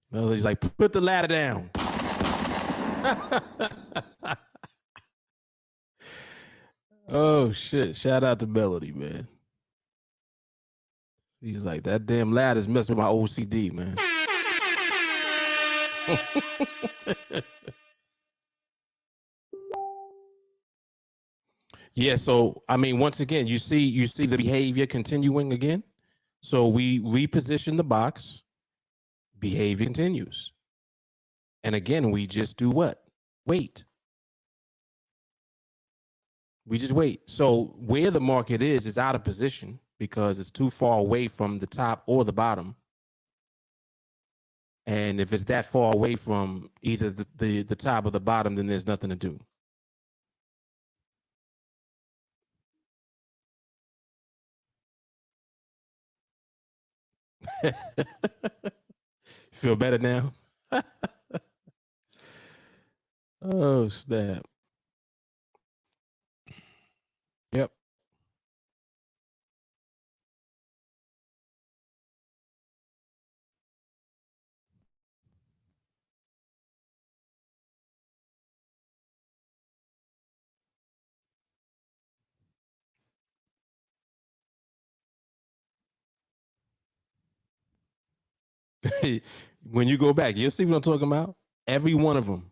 Melanie's like, put the ladder down. Oh shit! Shout out to Melody, man. He's like, that damn ladder's messing with my OCD, man. Yeah, so I mean, once again, you see the behavior continuing again. So we reposition the box, behavior continues. And again, we just do what? Wait. We just wait. So where the market is out of position because it's too far away from the top or the bottom. And if it's that far away from either the top or the bottom, then there's nothing to do. Feel better now? Oh, snap. Yep. When you go back, you'll see what I'm talking about. Every one of them.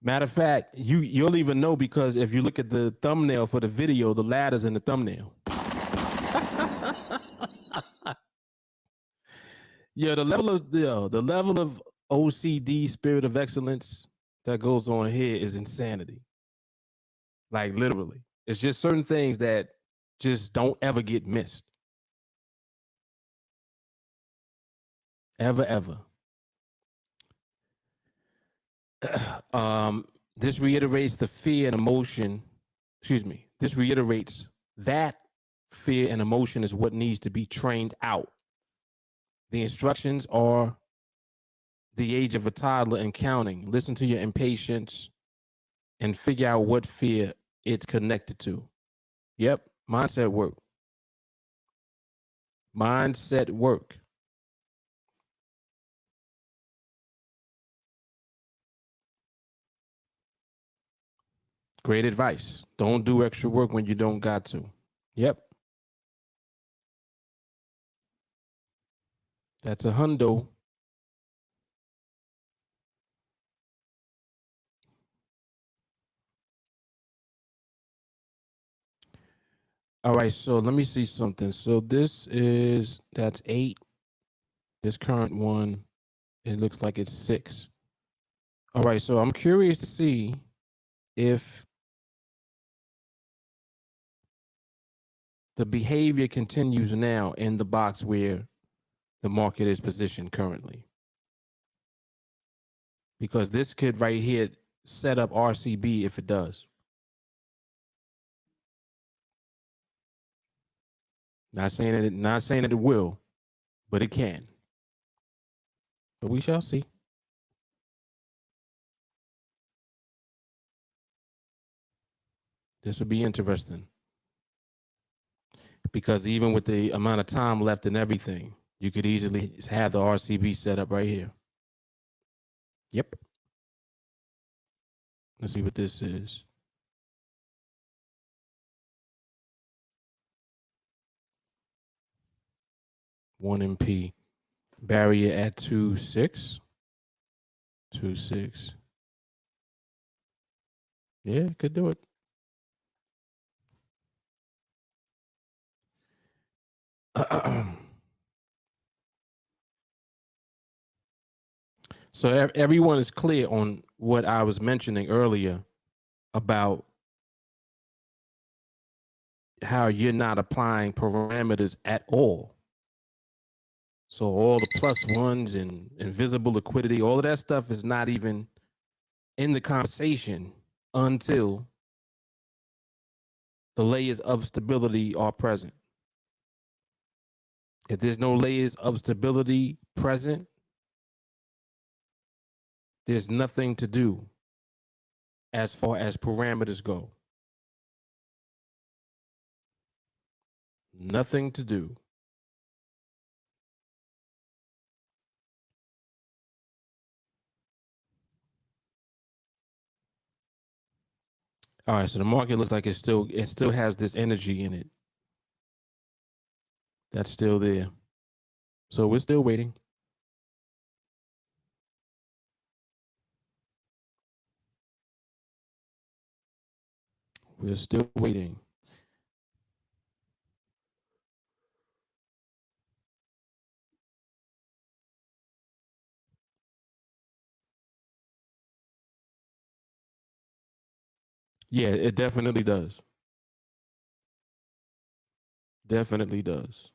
Matter of fact, you'll even know because if you look at the thumbnail for the video, the ladder's in the thumbnail. Yeah, the level of OCD, spirit of excellence that goes on here is insanity. Like literally, it's just certain things that just don't ever get missed, ever. This reiterates the fear and emotion. Excuse me. This reiterates that fear and emotion is what needs to be trained out. The instructions are the age of a toddler and counting. Listen to your impatience and figure out what fear it's connected to. Yep, mindset work. Mindset work. Great advice. Don't do extra work when you don't got to. Yep. That's a hundo. All right, so let me see something. So that's 8. This current one, it looks like it's 6. All right, so I'm curious to see if the behavior continues now in the box where the market is positioned currently. Because this could right here set up RCB if it does. Not saying that it will, but it can. But we shall see. This will be interesting. Because even with the amount of time left and everything, you could easily have the RCB set up right here. Yep. Let's see what this is. One MP. Barrier at 2.6. 2.6. Yeah, could do it. So everyone is clear on what I was mentioning earlier about how you're not applying parameters at all. So all the +1s and invisible liquidity, all of that stuff is not even in the conversation until the layers of stability are present. If there's no layers of stability present, there's nothing to do as far as parameters go. Nothing to do. All right, so the market looks like it still has this energy in it. That's still there. So we're still waiting. We're still waiting. Yeah, it definitely does. Definitely does.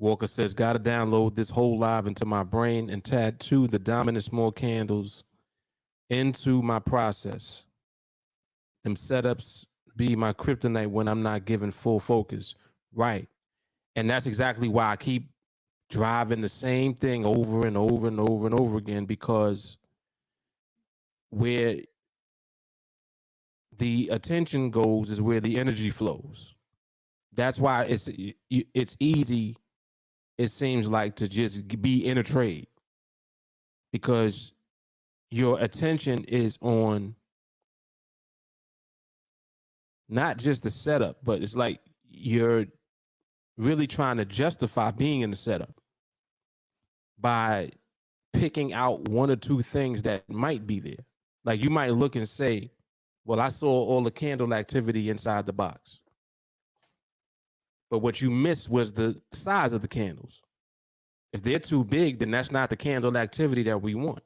Walker says, got to download this whole live into my brain and tattoo the dominant small candles into my process. Them setups be my kryptonite when I'm not given full focus. Right. And that's exactly why I keep driving the same thing over and over and over and over again, because where the attention goes is where the energy flows. That's why it's easy, it seems like, to just be in a trade, because your attention is on not just the setup, but it's like you're really trying to justify being in the setup by picking out one or two things that might be there. Like you might look and say, well, I saw all the candle activity inside the box. But what you missed was the size of the candles. If they're too big, then that's not the candle activity that we want.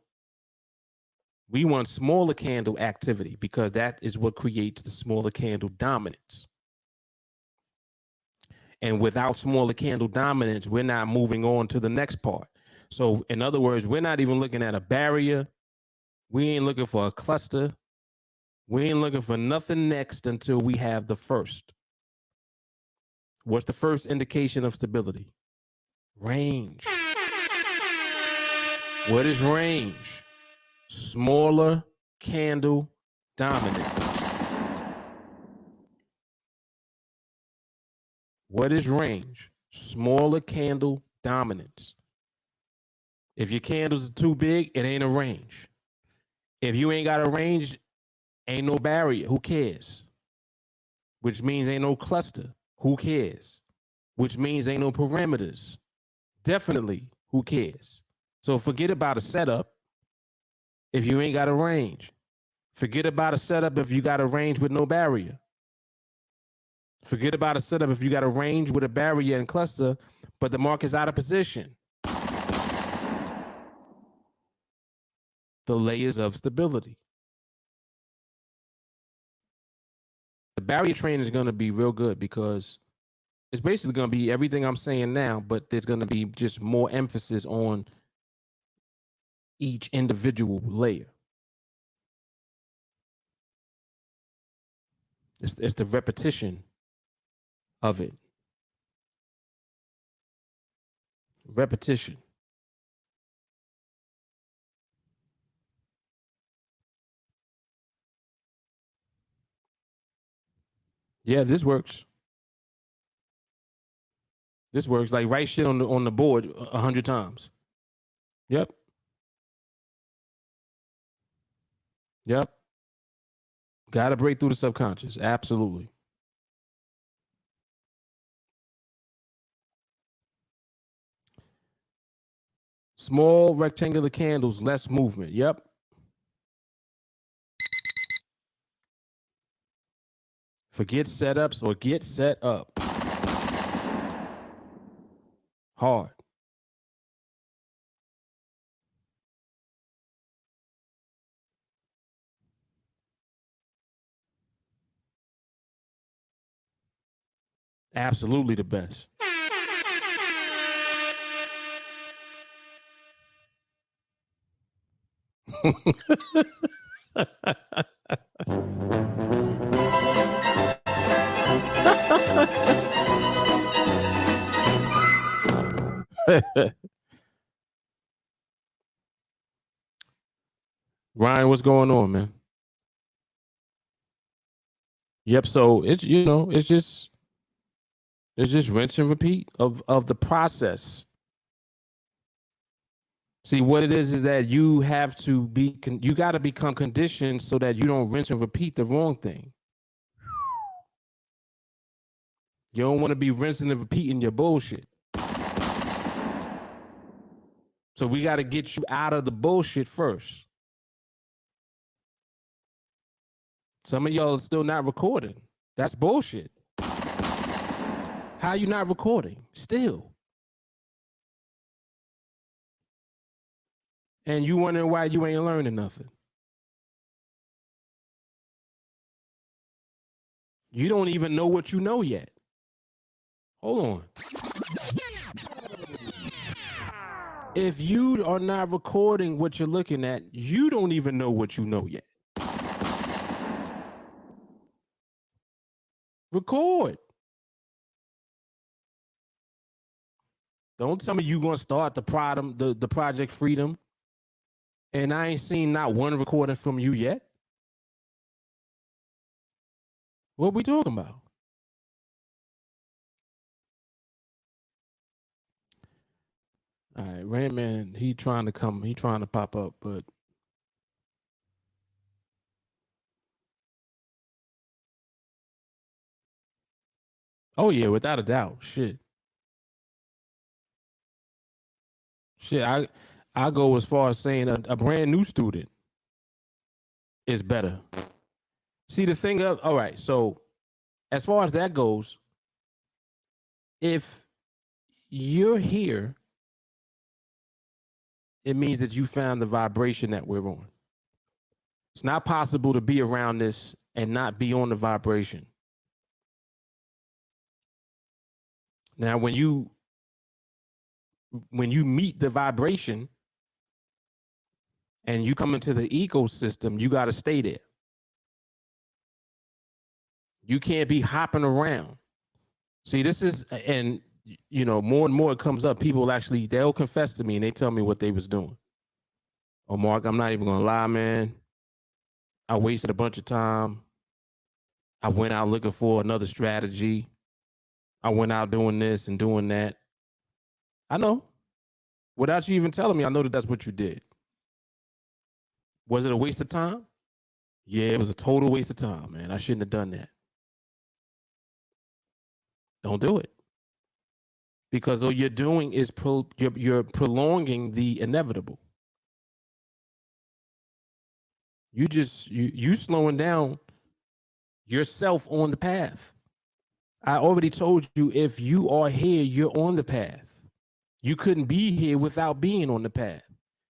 We want smaller candle activity because that is what creates the smaller candle dominance. And without smaller candle dominance, we're not moving on to the next part. So in other words, we're not even looking at a barrier. We ain't looking for a cluster. We ain't looking for nothing next until we have the first. What's the first indication of stability? Range. What is range? Smaller candle dominance. What is range? Smaller candle dominance. If your candles are too big, it ain't a range. If you ain't got a range, ain't no barrier. Who cares? Which means ain't no cluster. Who cares? Which means ain't no parameters. Definitely, who cares? So forget about a setup if you ain't got a range. Forget about a setup if you got a range with no barrier. Forget about a setup if you got a range with a barrier and cluster, but the market's out of position. The layers of stability. The barrier training is going to be real good because it's basically going to be everything I'm saying now, but there's going to be just more emphasis on each individual layer. It's the repetition of it. Repetition. Yeah, this works. This works. Like write shit on the board 100 times. Yep. Yep. Got to break through the subconscious. Absolutely. Small rectangular candles, less movement. Yep. Forget setups or get set up. Hard. Absolutely the best. Ryan, what's going on, man? Yep. So it's it's just rinse and repeat of the process. See, what it is that you have to be, you got to become conditioned so that you don't rinse and repeat the wrong thing. You don't want to be rinsing and repeating your bullshit. So we got to get you out of the bullshit first. Some of y'all are still not recording. That's bullshit. How you not recording still? And you wondering why you ain't learning nothing. You don't even know what you know yet. Hold on. If you are not recording what you're looking at, you don't even know what you know yet. Record. Don't tell me you gonna start the Project Freedom, and I ain't seen not one recording from you yet. What we talking about? All right, Randman, he trying to pop up, but oh yeah, without a doubt. Shit. I go as far as saying a brand new student is better. See the thing of all right, so as far as that goes, if you're here, it means that you found the vibration that we're on. It's not possible to be around this and not be on the vibration. Now, when you meet the vibration and you come into the ecosystem, you got to stay there. You can't be hopping around. See, this is, and you know, more and more it comes up. People actually, they'll confess to me and they tell me what they was doing. Oh, Mark, I'm not even gonna lie, man. I wasted a bunch of time. I went out looking for another strategy. I went out doing this and doing that. I know. Without you even telling me, I know that that's what you did. Was it a waste of time? Yeah, it was a total waste of time, man. I shouldn't have done that. Don't do it. Because all you're doing is you're prolonging the inevitable. You slowing down yourself on the path. I already told you, if you are here, you're on the path. You couldn't be here without being on the path.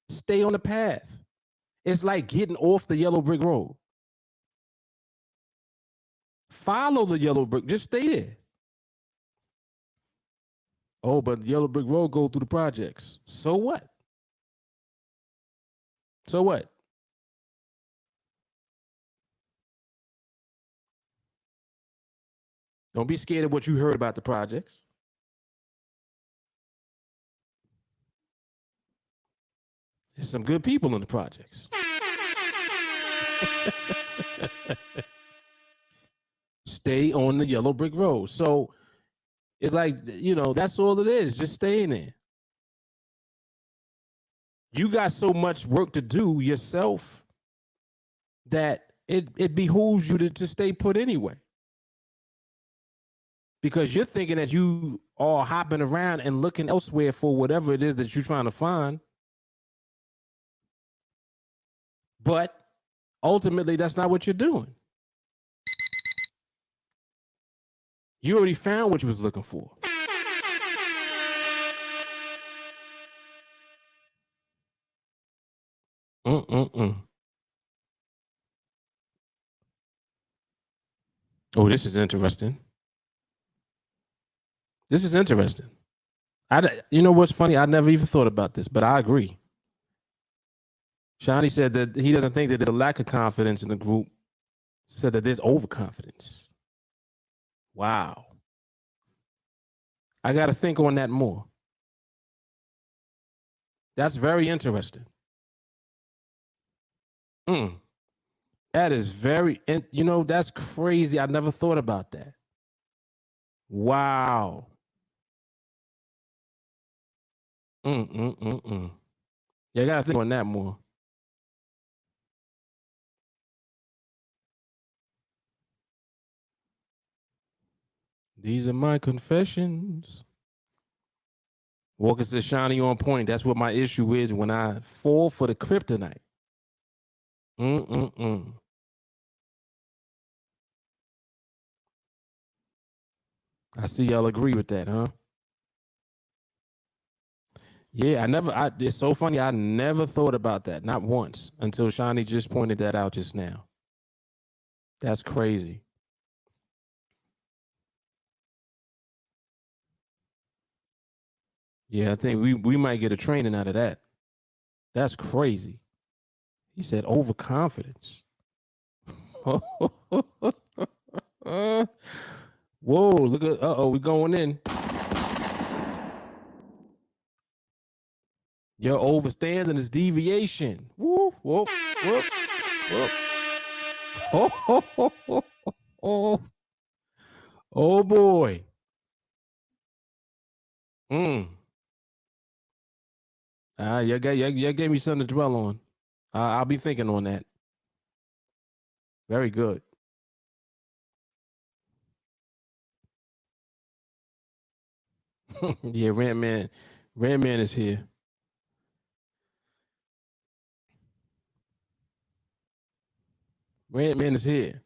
Stay on the path. It's like getting off the yellow brick road. Follow the yellow brick. Just stay there. Oh, but the yellow brick road go through the projects. So what? So what? Don't be scared of what you heard about the projects. There's some good people in the projects. Stay on the yellow brick road. So it's like, you know, that's all it is. Just stay in there. You got so much work to do yourself that it behooves you to stay put anyway. Because you're thinking that you are hopping around and looking elsewhere for whatever it is that you're trying to find. But ultimately, that's not what you're doing. You already found what you was looking for. Oh, this is interesting. This is interesting. You know what's funny? I never even thought about this, but I agree. Shani said that he doesn't think that there's a lack of confidence in the group. He said that there's overconfidence. Wow. I got to think on that more. That's very interesting. That is very, you know, that's crazy. I never thought about that. Wow. Yeah, I got to think on that more. These are my confessions. Walker says, Shiny on point. That's what my issue is when I fall for the kryptonite. I see y'all agree with that, huh? Yeah, it's so funny. I never thought about that, not once, until Shani just pointed that out just now. That's crazy. Yeah, I think we might get a training out of that. That's crazy. He said overconfidence. Whoa, look at, we going in. Your overstanding is deviation. Whoop, whoop, whoop, whoop. Oh. Oh boy. You gave me something to dwell on. I'll be thinking on that. Very good. Yeah, Rant Man is here. Rant Man is here.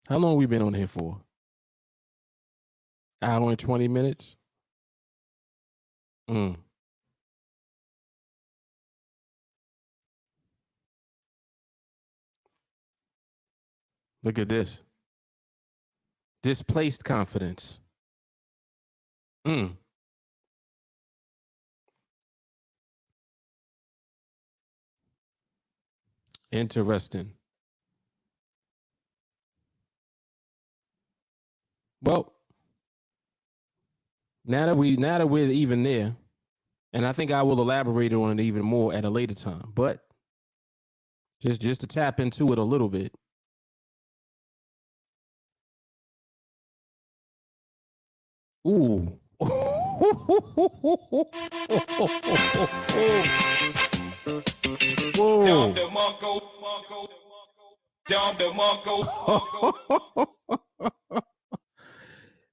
How long we been on here for? Hour and 20 minutes? Look at this. Displaced confidence. Interesting. Well, now that we're even there, and I think I will elaborate on it even more at a later time, but just to tap into it a little bit. Ooh. Whoa.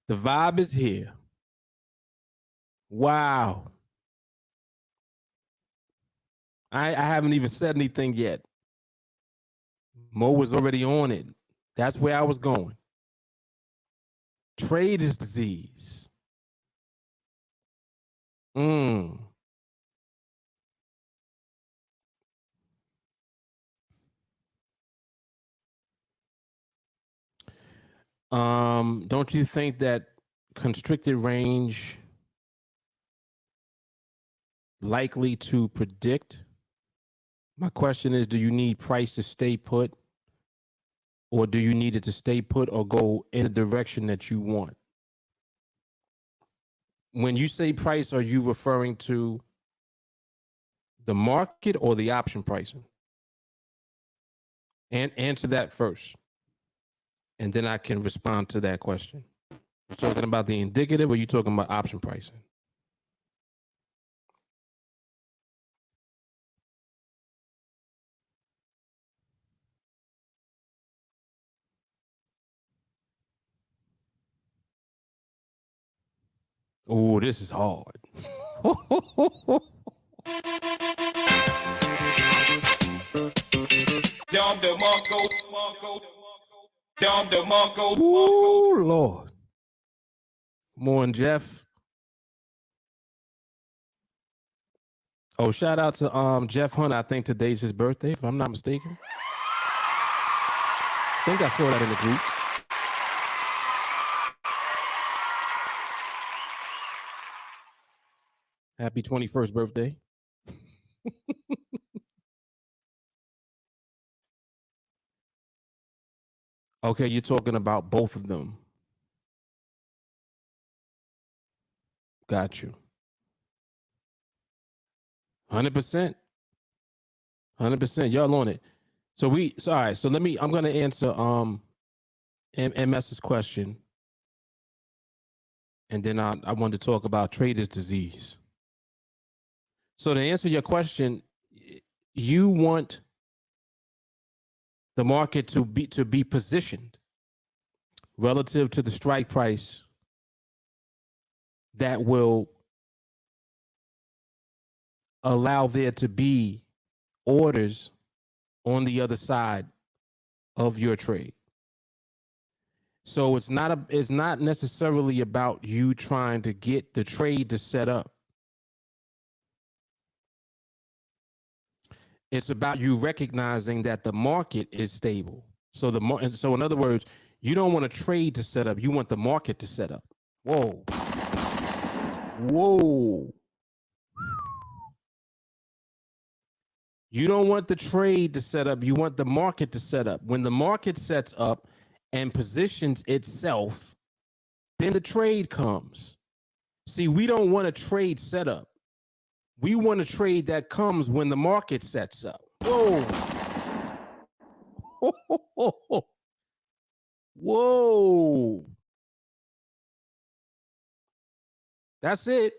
The vibe is here. Wow. I haven't even said anything yet. Mo was already on it. That's where I was going. Trader's disease. Don't you think that constricted range likely to predict? My question is, do you need price to stay put, or do you need it to stay put or go in the direction that you want? When you say price, are you referring to the market or the option pricing? And answer that first, and then I can respond to that question. You talking about the indicative, or you talking about option pricing? Oh, this is hard. Ooh, Lord. Morning, Jeff. Oh, shout out to Jeff Hunt. I think today's his birthday, if I'm not mistaken. I think I saw that in the group. Happy 21st birthday. Okay, you're talking about both of them. Got you. 100%. 100%. Y'all on it. So all right. So I'm gonna answer MS's question. And then I wanted to talk about trader's disease. So to answer your question, you want the market to be positioned relative to the strike price that will allow there to be orders on the other side of your trade. So it's not necessarily about you trying to get the trade to set up. It's about you recognizing that the market is stable. So in other words, you don't want a trade to set up. You want the market to set up. Whoa. Whoa. You don't want the trade to set up. You want the market to set up. When the market sets up and positions itself, then the trade comes. See, we don't want a trade setup. We want a trade that comes when the market sets up. Whoa. Whoa. That's it.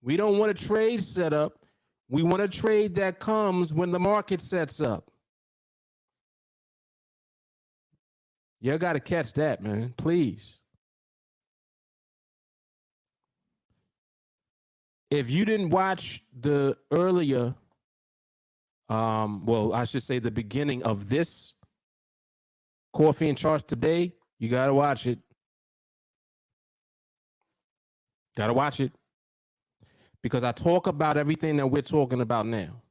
We don't want a trade setup. We want a trade that comes when the market sets up. You got to catch that, man. Please. If you didn't watch the earlier, well, I should say the beginning of this Coffee and Charts today, you got to watch it. Got to watch it. Because I talk about everything that we're talking about now.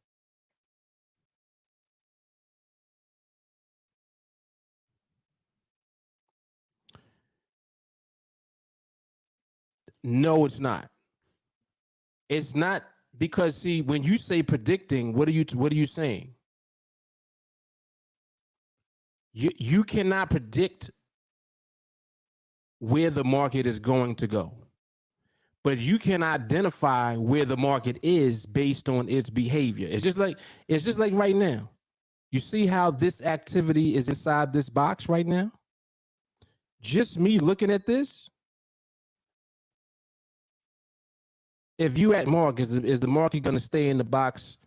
No, it's not. It's not, because see, when you say predicting, what are you saying? You cannot predict where the market is going to go, but you can identify where the market is based on its behavior. It's just like right now. You see how this activity is inside this box right now? Just me looking at this. If you at market, is the market going to stay in the box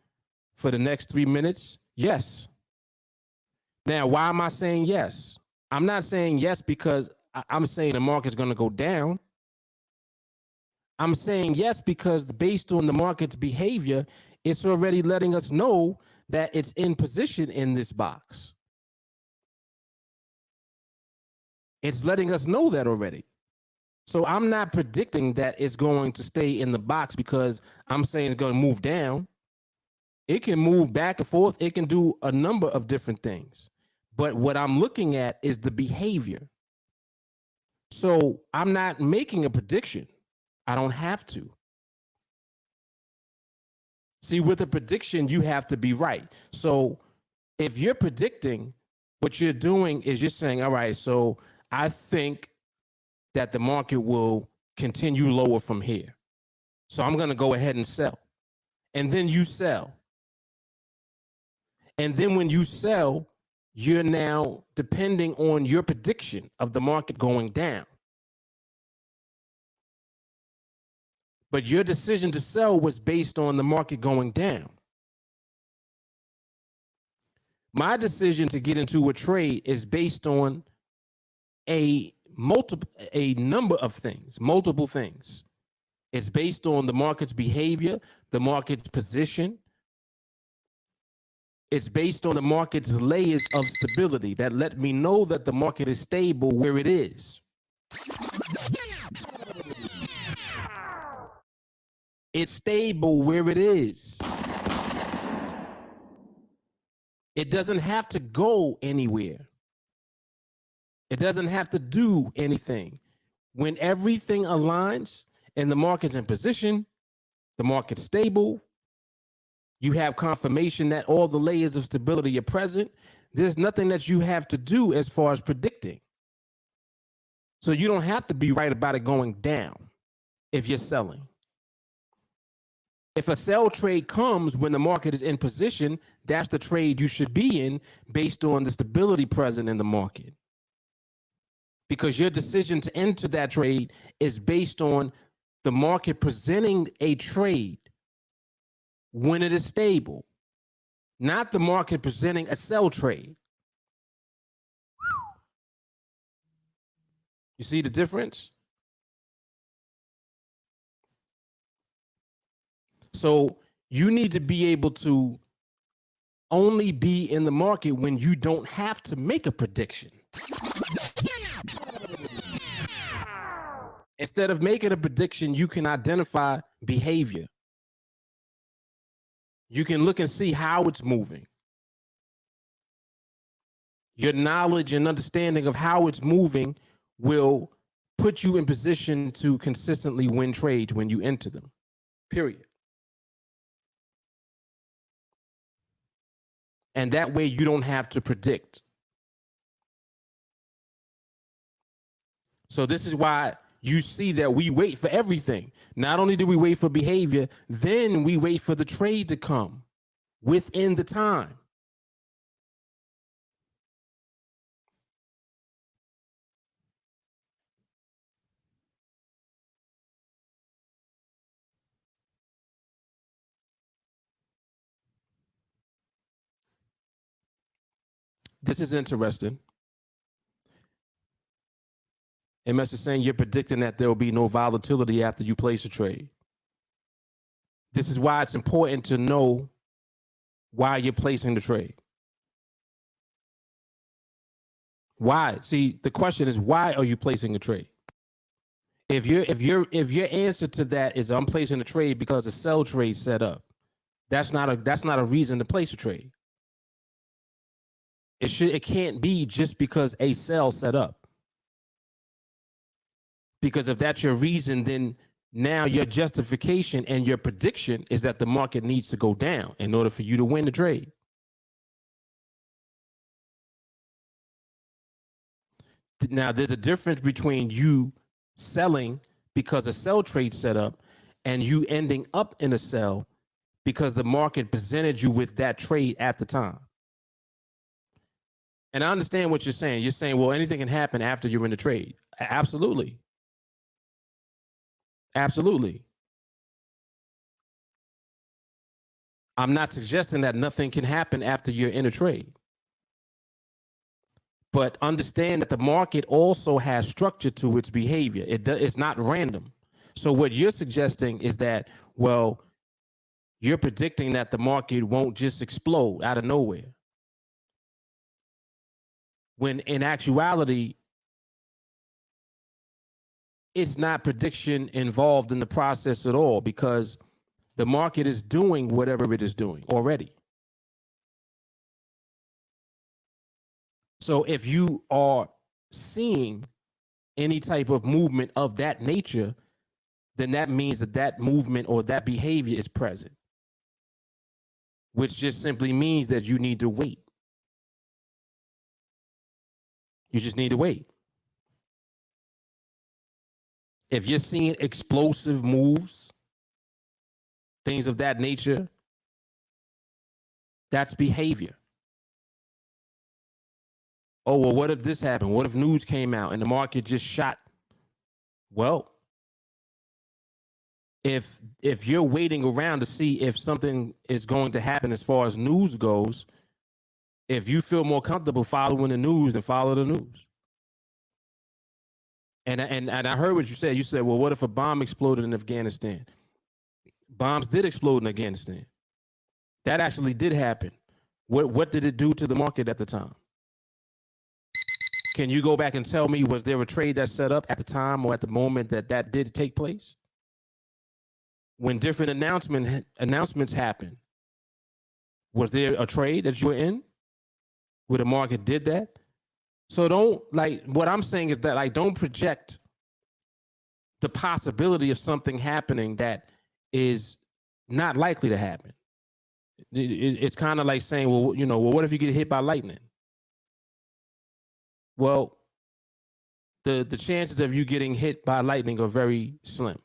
for the next 3 minutes? Yes. Now, why am I saying yes? I'm not saying yes because I'm saying the market's going to go down. I'm saying yes because based on the market's behavior, it's already letting us know that it's in position in this box. It's letting us know that already. So I'm not predicting that it's going to stay in the box because I'm saying it's going to move down. It can move back and forth. It can do a number of different things. But what I'm looking at is the behavior. So I'm not making a prediction. I don't have to. See, with a prediction, you have to be right. So if you're predicting, what you're doing is you're saying, all right, so I think that the market will continue lower from here. So I'm going to go ahead and sell. And then you sell. And then when you sell, you're now depending on your prediction of the market going down. But your decision to sell was based on the market going down. My decision to get into a trade is based on a number of things, multiple things. It's based on the market's behavior, the market's position. It's based on the market's layers of stability that let me know that the market is stable where it is. It's stable where it is. It doesn't have to go anywhere. It doesn't have to do anything. When everything aligns and the market's in position, the market's stable, you have confirmation that all the layers of stability are present, there's nothing that you have to do as far as predicting. So you don't have to be right about it going down if you're selling. If a sell trade comes when the market is in position, that's the trade you should be in based on the stability present in the market. Because your decision to enter that trade is based on the market presenting a trade when it is stable, not the market presenting a sell trade. You see the difference? So you need to be able to only be in the market when you don't have to make a prediction. Instead of making a prediction, you can identify behavior. You can look and see how it's moving. Your knowledge and understanding of how it's moving will put you in position to consistently win trades when you enter them, period. And that way you don't have to predict. So this is why you see that we wait for everything. Not only do we wait for behavior, then we wait for the trade to come within the time. This is interesting. MS is saying you're predicting that there will be no volatility after you place a trade. This is why it's important to know why you're placing the trade. Why? See, the question is, why are you placing a trade? If your answer to that is I'm placing a trade because a sell trade set up, that's not a reason to place a trade. It can't be just because a sell set up. Because if that's your reason, then now your justification and your prediction is that the market needs to go down in order for you to win the trade. Now, there's a difference between you selling because a sell trade set up and you ending up in a sell because the market presented you with that trade at the time. And I understand what you're saying. You're saying, well, anything can happen after you're in the trade. Absolutely. Absolutely. I'm not suggesting that nothing can happen after you're in a trade. But understand that the market also has structure to its behavior. It's not random. So what you're suggesting is that, well, you're predicting that the market won't just explode out of nowhere. When in actuality, it's not prediction involved in the process at all, because the market is doing whatever it is doing already. So if you are seeing any type of movement of that nature, then that means that that movement or that behavior is present, which just simply means that you need to wait. You just need to wait. If you're seeing explosive moves, things of that nature, that's behavior. Oh, well, what if this happened? What if news came out and the market just shot? Well, if you're waiting around to see if something is going to happen as far as news goes, if you feel more comfortable following the news, then follow the news. And I heard what you said. You said, well, what if a bomb exploded in Afghanistan? Bombs did explode in Afghanistan. That actually did happen. What did it do to the market at the time? Can you go back and tell me, was there a trade that set up at the time or at the moment that that did take place? When different announcements happen, was there a trade that you were in where the market did that? So don't, like, what I'm saying is that, like, don't project the possibility of something happening that is not likely to happen. It's kind of like saying, well, you know, well, what if you get hit by lightning? Well, the chances of you getting hit by lightning are very slim.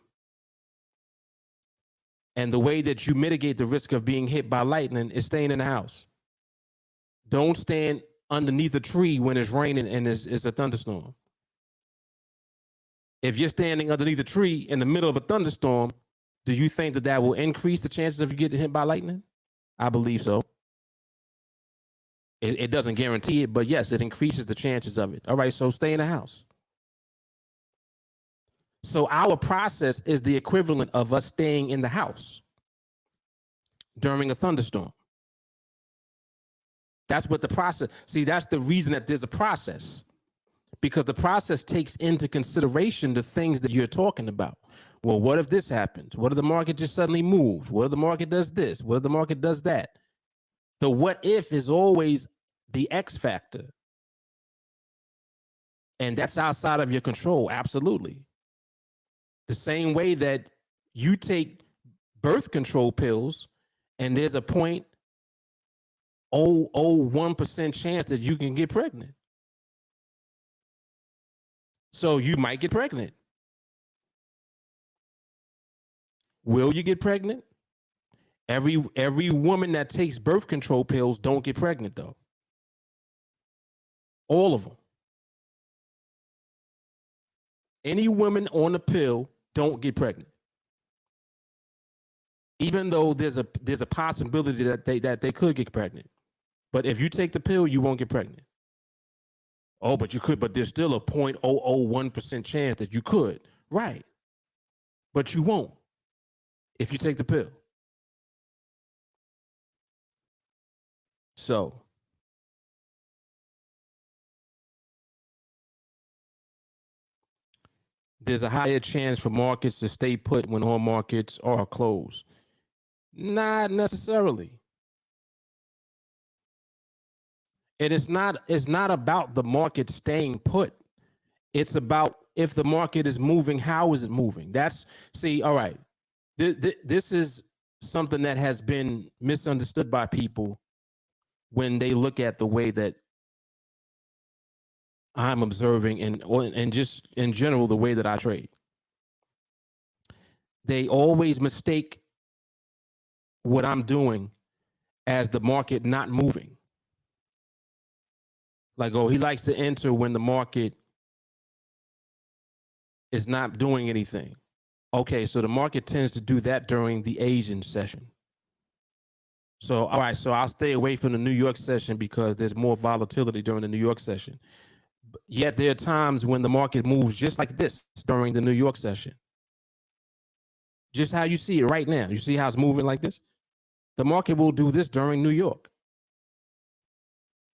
And the way that you mitigate the risk of being hit by lightning is staying in the house. Don't stand underneath a tree when it's raining and it's a thunderstorm. If you're standing underneath a tree in the middle of a thunderstorm, do you think that that will increase the chances of you getting hit by lightning? I believe so. It doesn't guarantee it, but yes, it increases the chances of it. All right, so stay in the house. So our process is the equivalent of us staying in the house during a thunderstorm. That's what the process, see, that's the reason that there's a process, because the process takes into consideration the things that you're talking about. Well, what if this happens? What if the market just suddenly moves? What if the market does this? What if the market does that? The what if is always the X factor. And that's outside of your control, absolutely. The same way that you take birth control pills and there's a 0.001% chance that you can get pregnant. So you might get pregnant. Will you get pregnant? Every woman that takes birth control pills don't get pregnant, though. All of them. Any women on the pill don't get pregnant, even though there's a possibility that they could get pregnant. But if you take the pill, you won't get pregnant. Oh, but you could, but there's still a 0.001% chance that you could. Right. But you won't if you take the pill. So there's a higher chance for markets to stay put when all markets are closed. Not necessarily. And it's not about the market staying put. It's about if the market is moving, how is it moving? All right. This is something that has been misunderstood by people when they look at the way that I'm observing and just in general, the way that I trade. They always mistake what I'm doing as the market not moving. Like, oh, he likes to enter when the market is not doing anything. Okay, so the market tends to do that during the Asian session. So, all right, so I'll stay away from the New York session because there's more volatility during the New York session. Yet there are times when the market moves just like this during the New York session. Just how you see it right now. You see how it's moving like this? The market will do this during New York.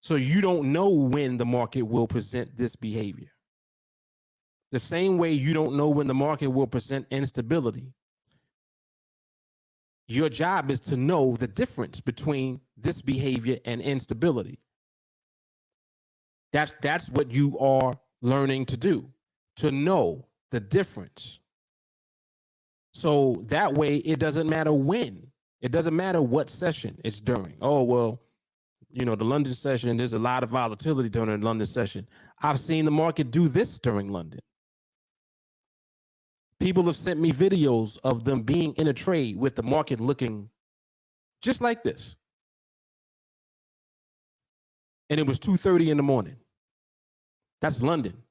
So you don't know when the market will present this behavior. The same way you don't know when the market will present instability. Your job is to know the difference between this behavior and instability. That's what you are learning to do, to know the difference. So that way it doesn't matter when. It doesn't matter what session it's during. Oh, well, the London session, there's a lot of volatility during the London session. I've seen the market do this during London. People have sent me videos of them being in a trade with the market looking just like this. And it was 2:30 in the morning. That's London.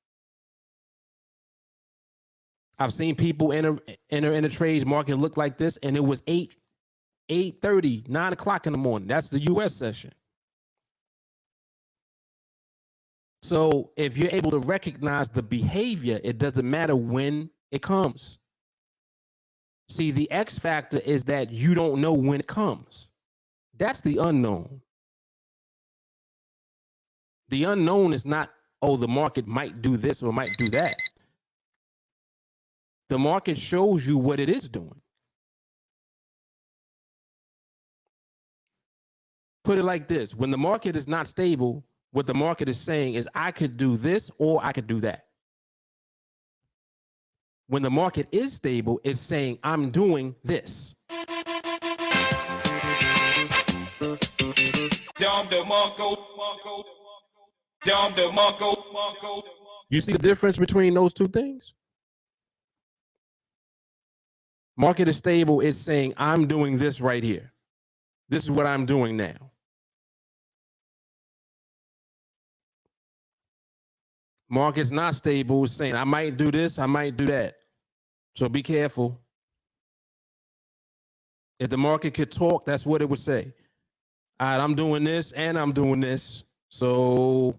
I've seen people enter in a trades market look like this, and it was 8:30, 9 o'clock in the morning. That's the US session. So if you're able to recognize the behavior, it doesn't matter when it comes. See, the X factor is that you don't know when it comes. That's the unknown. The unknown is not, oh, the market might do this or might do that. The market shows you what it is doing. Put it like this. When the market is not stable, what the market is saying is I could do this or I could do that. When the market is stable, it's saying I'm doing this. You see the difference between those two things? Market is stable, it's saying I'm doing this right here. This is what I'm doing now. Market's not stable, it's saying I might do this, I might do that. So be careful. If the market could talk, that's what it would say. All right, I'm doing this and I'm doing this. So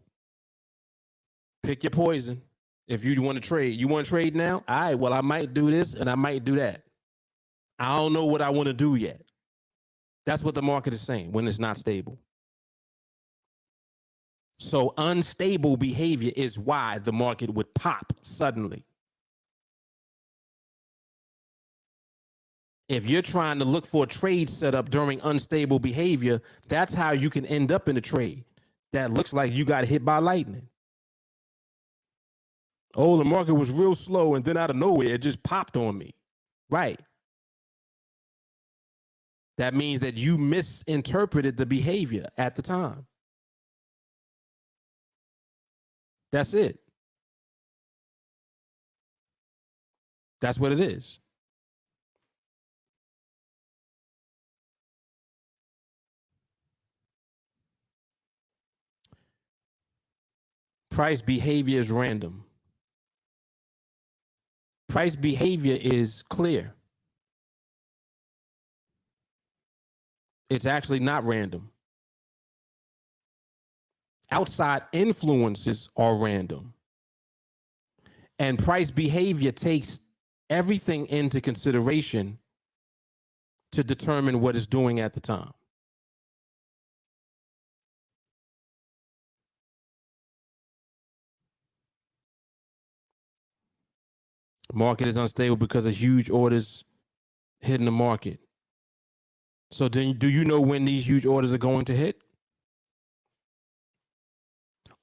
pick your poison. If you want to trade, you want to trade now? All right, well, I might do this and I might do that. I don't know what I want to do yet. That's what the market is saying when it's not stable. So unstable behavior is why the market would pop suddenly. If you're trying to look for a trade setup during unstable behavior, that's how you can end up in a trade that looks like you got hit by lightning. Oh, the market was real slow and then out of nowhere, it just popped on me. Right. That means that you misinterpreted the behavior at the time. That's it. That's what it is. Price behavior is random. Price behavior is clear. It's actually not random. Outside influences are random. And price behavior takes everything into consideration to determine what it's doing at the time. Market is unstable because of huge orders hitting the market. So then, do you know when these huge orders are going to hit?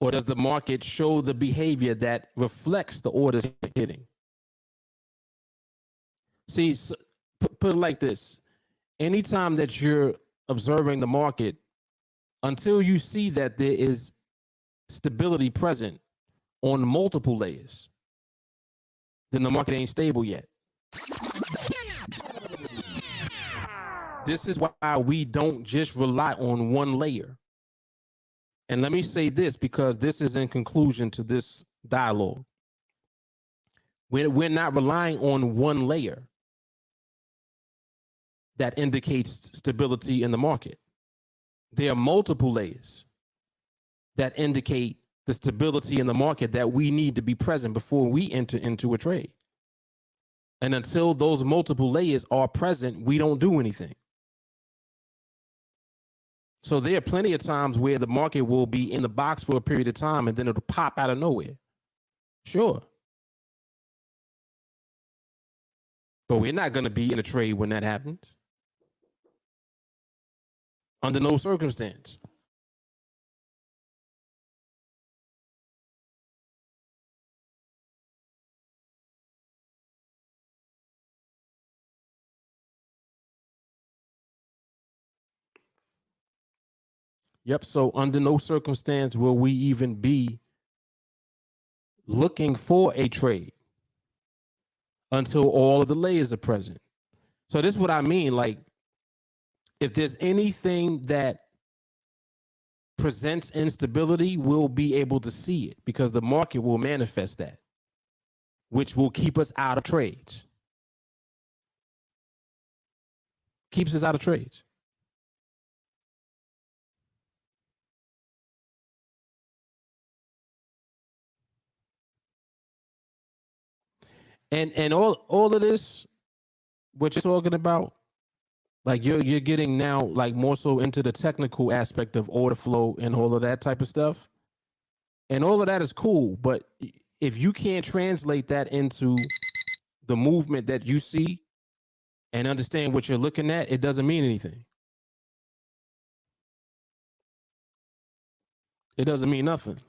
Or does the market show the behavior that reflects the orders hitting? See, so put it like this. Anytime that you're observing the market, until you see that there is stability present on multiple layers, then the market ain't stable yet. This is why we don't just rely on one layer. And let me say this, because this is in conclusion to this dialogue. We're not relying on one layer that indicates stability in the market. There are multiple layers that indicate the stability in the market that we need to be present before we enter into a trade. And until those multiple layers are present, we don't do anything. So there are plenty of times where the market will be in the box for a period of time and then it'll pop out of nowhere. Sure. But we're not going to be in a trade when that happens. Under no circumstance. Yep. So under no circumstance will we even be looking for a trade until all of the layers are present. So this is what I mean. Like, if there's anything that presents instability, we'll be able to see it because the market will manifest that, which will keep us out of trades. Keeps us out of trades. And all of this, what you're talking about, like you're getting now like more so into the technical aspect of order flow and all of that type of stuff. And all of that is cool, but if you can't translate that into the movement that you see and understand what you're looking at, it doesn't mean anything. It doesn't mean nothing.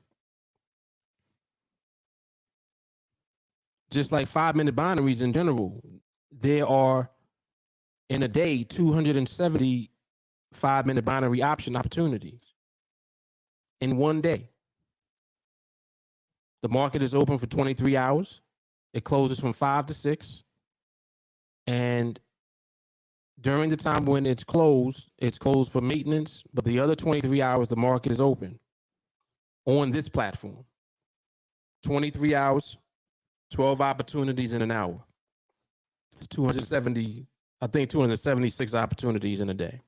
Just like 5-minute binaries in general, there are in a day 270 5-minute binary option opportunities in one day. The market is open for 23 hours. It closes from 5 to 6. And during the time when it's closed for maintenance, but the other 23 hours, the market is open on this platform. 23 hours, 12 opportunities in an hour. It's 270, I think 276 opportunities in a day.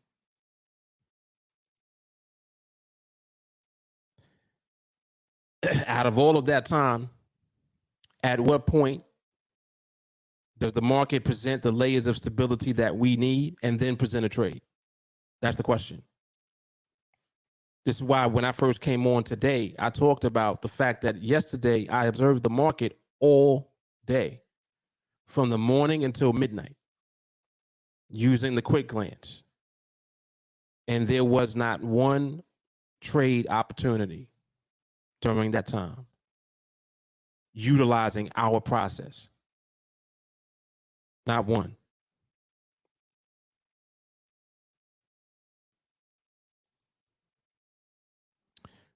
Out of all of that time, at what point does the market present the layers of stability that we need and then present a trade? That's the question. This is why when I first came on today, I talked about the fact that yesterday I observed the market all day from the morning until midnight using the quick glance. And there was not one trade opportunity during that time utilizing our process. Not one.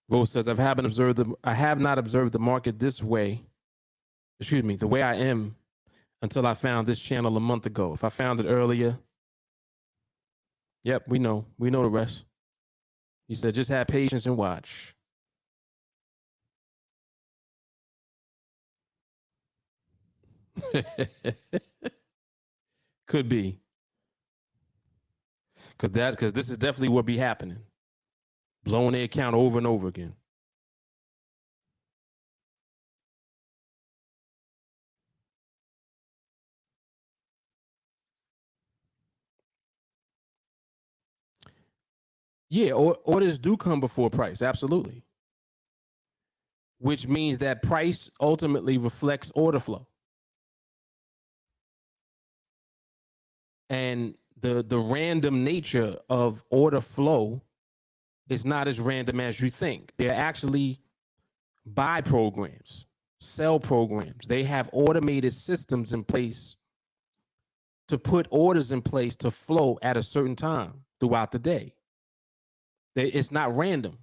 Rose says, I have not observed the market this way, the way I am until I found this channel a month ago. If I found it earlier, yep, we know the rest. He said, just have patience and watch. Could be. Because this is definitely what be happening. Blowing their account over and over again. Yeah, orders do come before price, absolutely. Which means that price ultimately reflects order flow. And the random nature of order flow is not as random as you think. They're actually buy programs, sell programs. They have automated systems in place to put orders in place to flow at a certain time throughout the day. It's not random.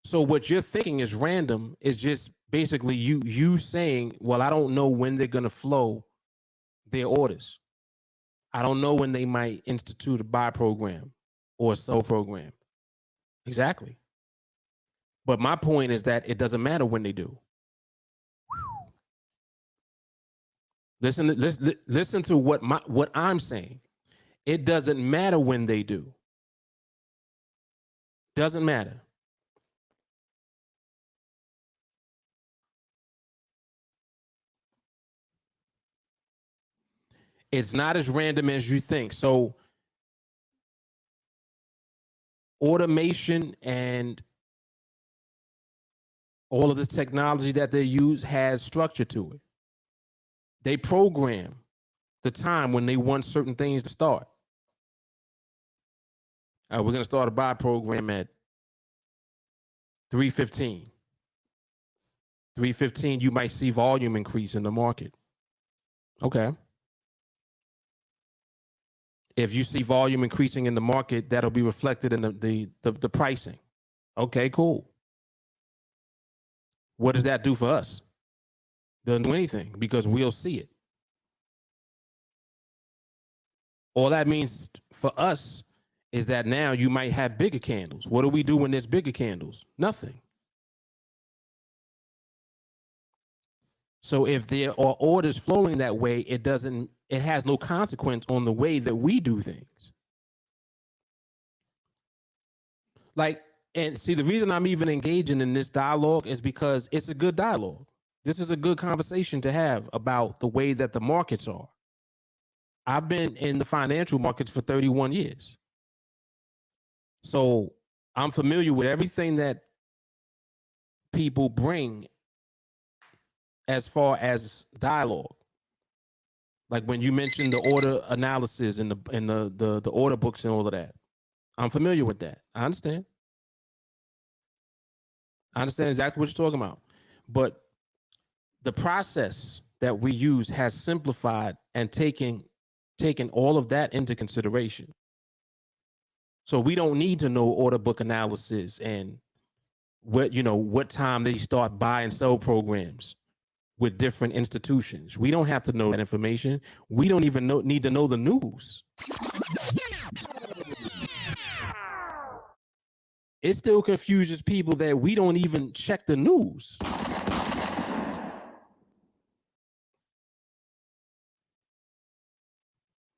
So what you're thinking is random is just basically you saying, well, I don't know when they're going to flow their orders. I don't know when they might institute a buy program or a sell program. Exactly. But my point is that it doesn't matter when they do. Listen to what I'm saying. It doesn't matter when they do. Doesn't matter. It's not as random as you think. So automation and all of this technology that they use has structure to it. They program the time when they want certain things to start. We're going to start a buy program at 3:15. 3:15, you might see volume increase in the market. Okay. If you see volume increasing in the market, that'll be reflected in the pricing. Okay, cool. What does that do for us? Doesn't do anything because we'll see it. All that means for us is that now you might have bigger candles. What do we do when there's bigger candles? Nothing. So if there are orders flowing that way, it has no consequence on the way that we do things. Like, and see, the reason I'm even engaging in this dialogue is because it's a good dialogue. This is a good conversation to have about the way that the markets are. I've been in the financial markets for 31 years. So I'm familiar with everything that people bring as far as dialogue. Like when you mentioned the order analysis and the order books and all of that. I'm familiar with that. I understand. I understand exactly what you're talking about. But the process that we use has simplified and taken all of that into consideration. So we don't need to know order book analysis and what time they start buy and sell programs with different institutions. We don't have to know that information. We don't even need to know the news. It still confuses people that we don't even check the news.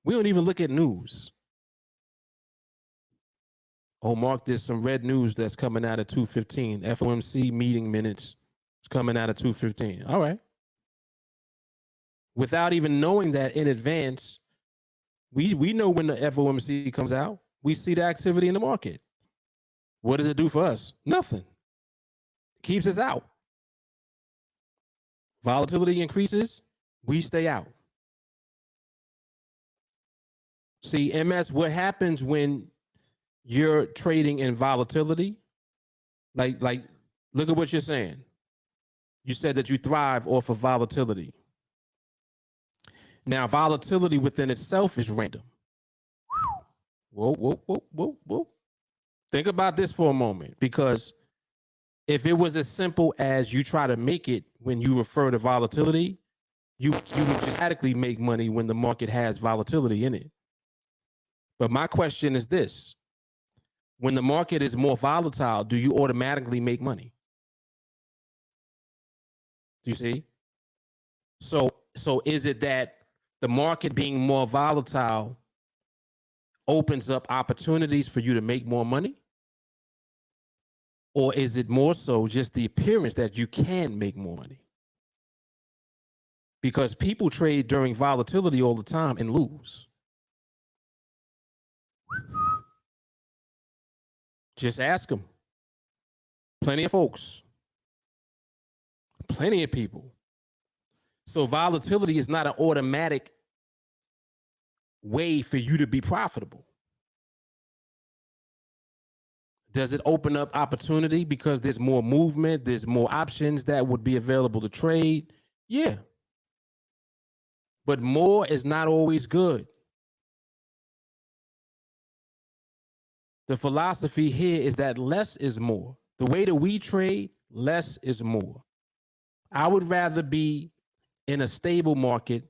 We don't even look at news. Oh, Mark, there's some red news that's coming out at 2:15. FOMC meeting minutes is coming out at 2:15. All right. Without even knowing that in advance, we know when the FOMC comes out. We see the activity in the market. What does it do for us? Nothing. Keeps us out. Volatility increases, we stay out. See, MS, what happens when you're trading in volatility? Like, look at what you're saying. You said that you thrive off of volatility. Now, volatility within itself is random. Whoa, whoa, whoa, whoa, whoa. Think about this for a moment, because if it was as simple as you try to make it when you refer to volatility, you would just automatically make money when the market has volatility in it. But my question is this: when the market is more volatile, do you automatically make money? Do you see? So is it that the market being more volatile opens up opportunities for you to make more money? Or is it more so just the appearance that you can make more money? Because people trade during volatility all the time and lose. Just ask them. Plenty of folks. Plenty of people. So volatility is not an automatic way for you to be profitable. Does it open up opportunity because there's more movement, there's more options that would be available to trade? Yeah. But more is not always good. The philosophy here is that less is more. The way that we trade, less is more. I would rather be in a stable market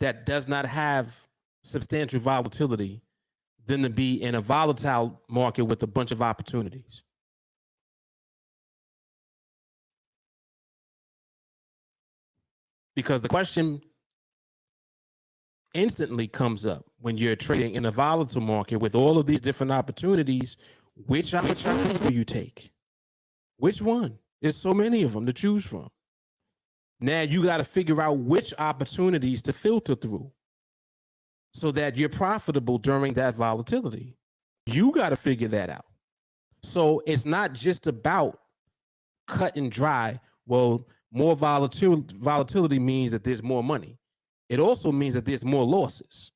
that does not have substantial volatility than to be in a volatile market with a bunch of opportunities. Because the question instantly comes up when you're trading in a volatile market with all of these different opportunities, which opportunities do you take? Which one? There's so many of them to choose from. Now you got to figure out which opportunities to filter through so that you're profitable during that volatility. You got to figure that out. So it's not just about cut and dry. Well, more volatility means that there's more money. It also means that there's more losses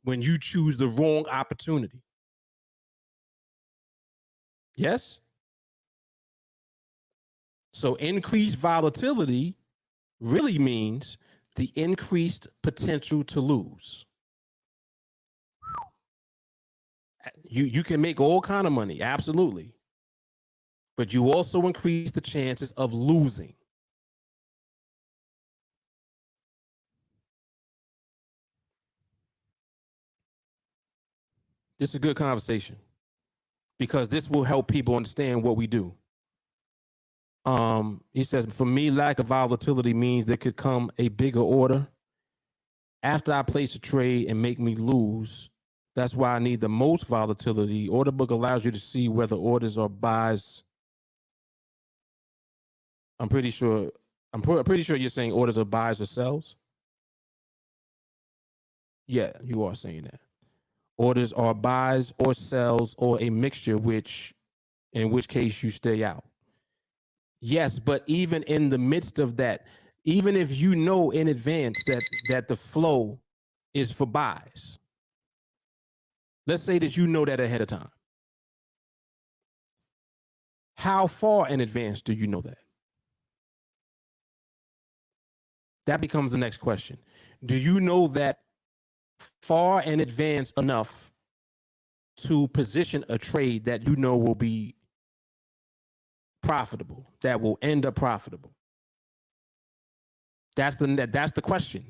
when you choose the wrong opportunity. Yes? So increased volatility really means the increased potential to lose. You can make all kind of money, absolutely. But you also increase the chances of losing. This is a good conversation because this will help people understand what we do. He says, for me, lack of volatility means there could come a bigger order after I place a trade and make me lose. That's why I need the most volatility. Order book allows you to see whether orders are buys. I'm pretty sure you're saying orders are buys or sells. Yeah, you are saying that. Orders are buys or sells or a mixture, in which case you stay out. Yes, but even in the midst of that, even if you know in advance that the flow is for buys, let's say that you know that ahead of time. How far in advance do you know that? That becomes the next question. Do you know that far in advance enough to position a trade that you know will be profitable, that will end up profitable? That's the question.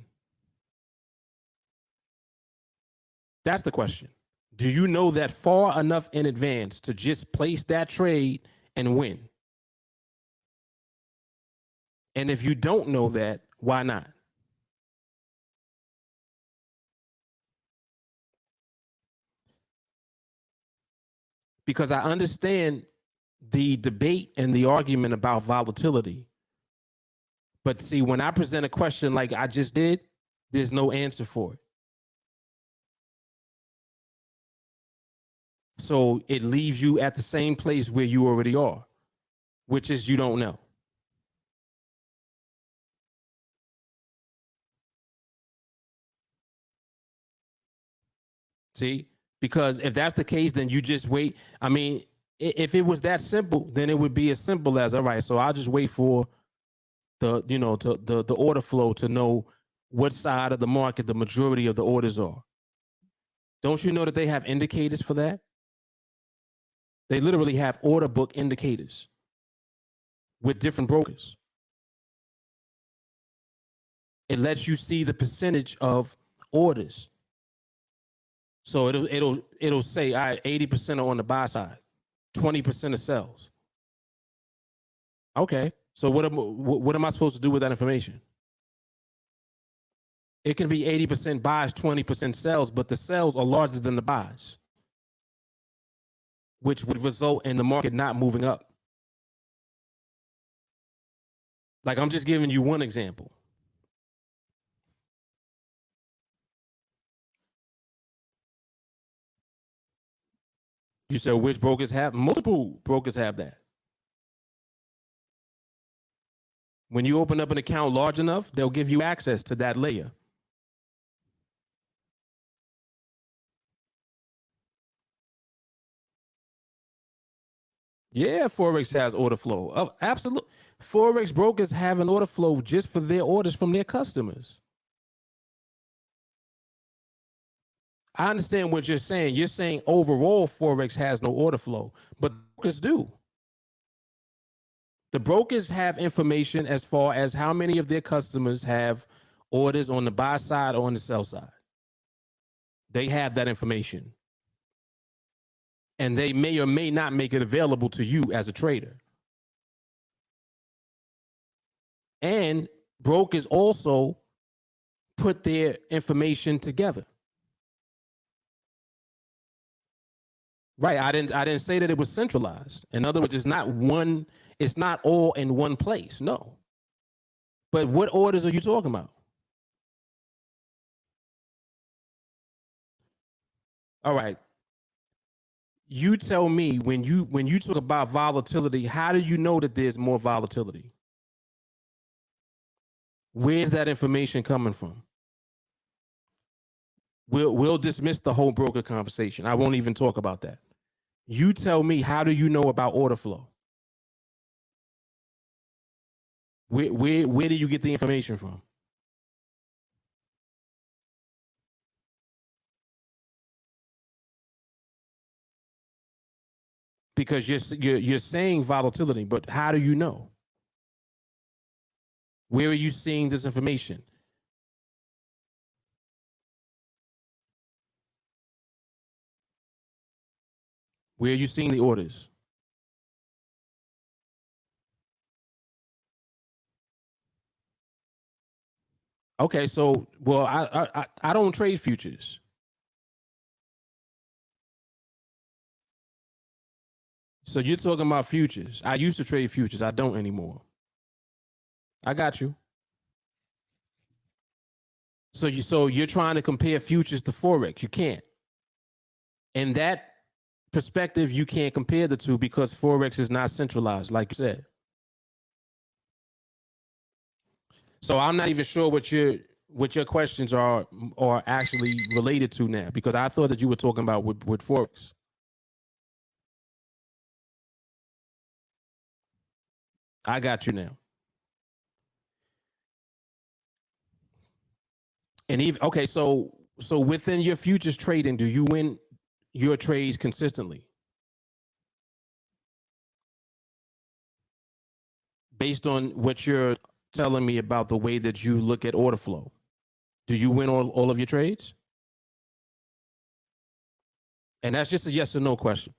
That's the question. Do you know that far enough in advance to just place that trade and win? And if you don't know that, why not? Because I understand the debate and the argument about volatility. But see, when I present a question like I just did, there's no answer for it. So it leaves you at the same place where you already are, which is you don't know. See, because if that's the case, then you just wait. I mean, if it was that simple, then it would be as simple as, all right, so I'll just wait for the order flow to know what side of the market the majority of the orders are. Don't you know that they have indicators for that? They literally have order book indicators with different brokers. It lets you see the percentage of orders. So it'll say, all right, 80% are on the buy side, 20% of sells. Okay, so what am I supposed to do with that information? It can be 80% buys, 20% sells, but the sells are larger than the buys, which would result in the market not moving up. Like, I'm just giving you one example. You said which brokers have? Multiple brokers have that. When you open up an account large enough, they'll give you access to that layer. Yeah, Forex has order flow. Absolutely. Forex brokers have an order flow just for their orders from their customers. I understand what you're saying. You're saying overall Forex has no order flow, but brokers do. The brokers have information as far as how many of their customers have orders on the buy side or on the sell side. They have that information. And they may or may not make it available to you as a trader. And brokers also put their information together. Right. I didn't say that it was centralized. In other words, it's not all in one place. No. But what orders are you talking about? All right. You tell me, when you talk about volatility, how do you know that there's more volatility? Where's that information coming from? We'll dismiss the whole broker conversation. I won't even talk about that. You tell me, how do you know about order flow? Where do you get the information from? Because you're saying volatility, but how do you know? Where are you seeing this information? Where are you seeing the orders? Okay, so well, I don't trade futures. So you're talking about futures. I used to trade futures. I don't anymore. I got you. So you're trying to compare futures to Forex. You can't. In that perspective, you can't compare the two because Forex is not centralized, like you said. So I'm not even sure what your questions are actually related to now, because I thought that you were talking about with Forex. I got you now. And even okay, so within your futures trading, do you win your trades consistently based on what you're telling me about the way that you look at order flow? Do you win all of your trades? And that's just a yes or no question.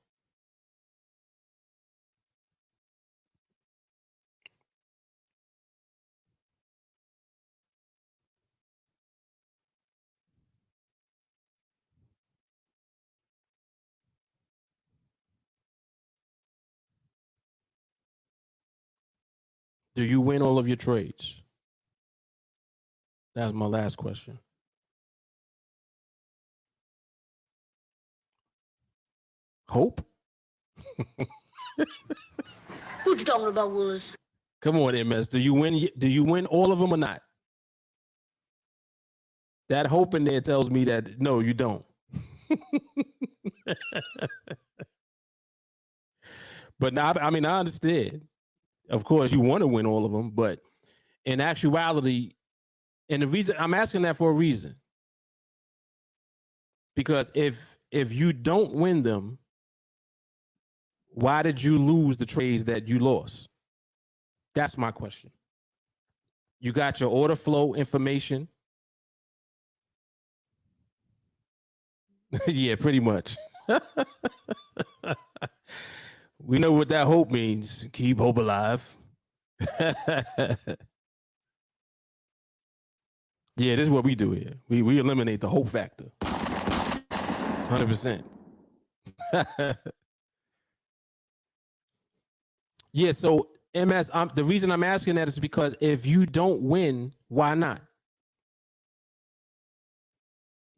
Do you win all of your trades? That's my last question. Hope? What you talking about, Willis? Come on, MS. Do you win all of them or not? That hope in there tells me that no, you don't. But now, I mean, I understand. Of course, you want to win all of them, but in actuality, and the reason I'm asking that for a reason, because if you don't win them, why did you lose the trades that you lost? That's my question. You got your order flow information. Yeah, pretty much. We know what that hope means. Keep hope alive. Yeah, this is what we do here. We eliminate the hope factor. 100%. Yeah, so MS, the reason I'm asking that is because if you don't win, why not?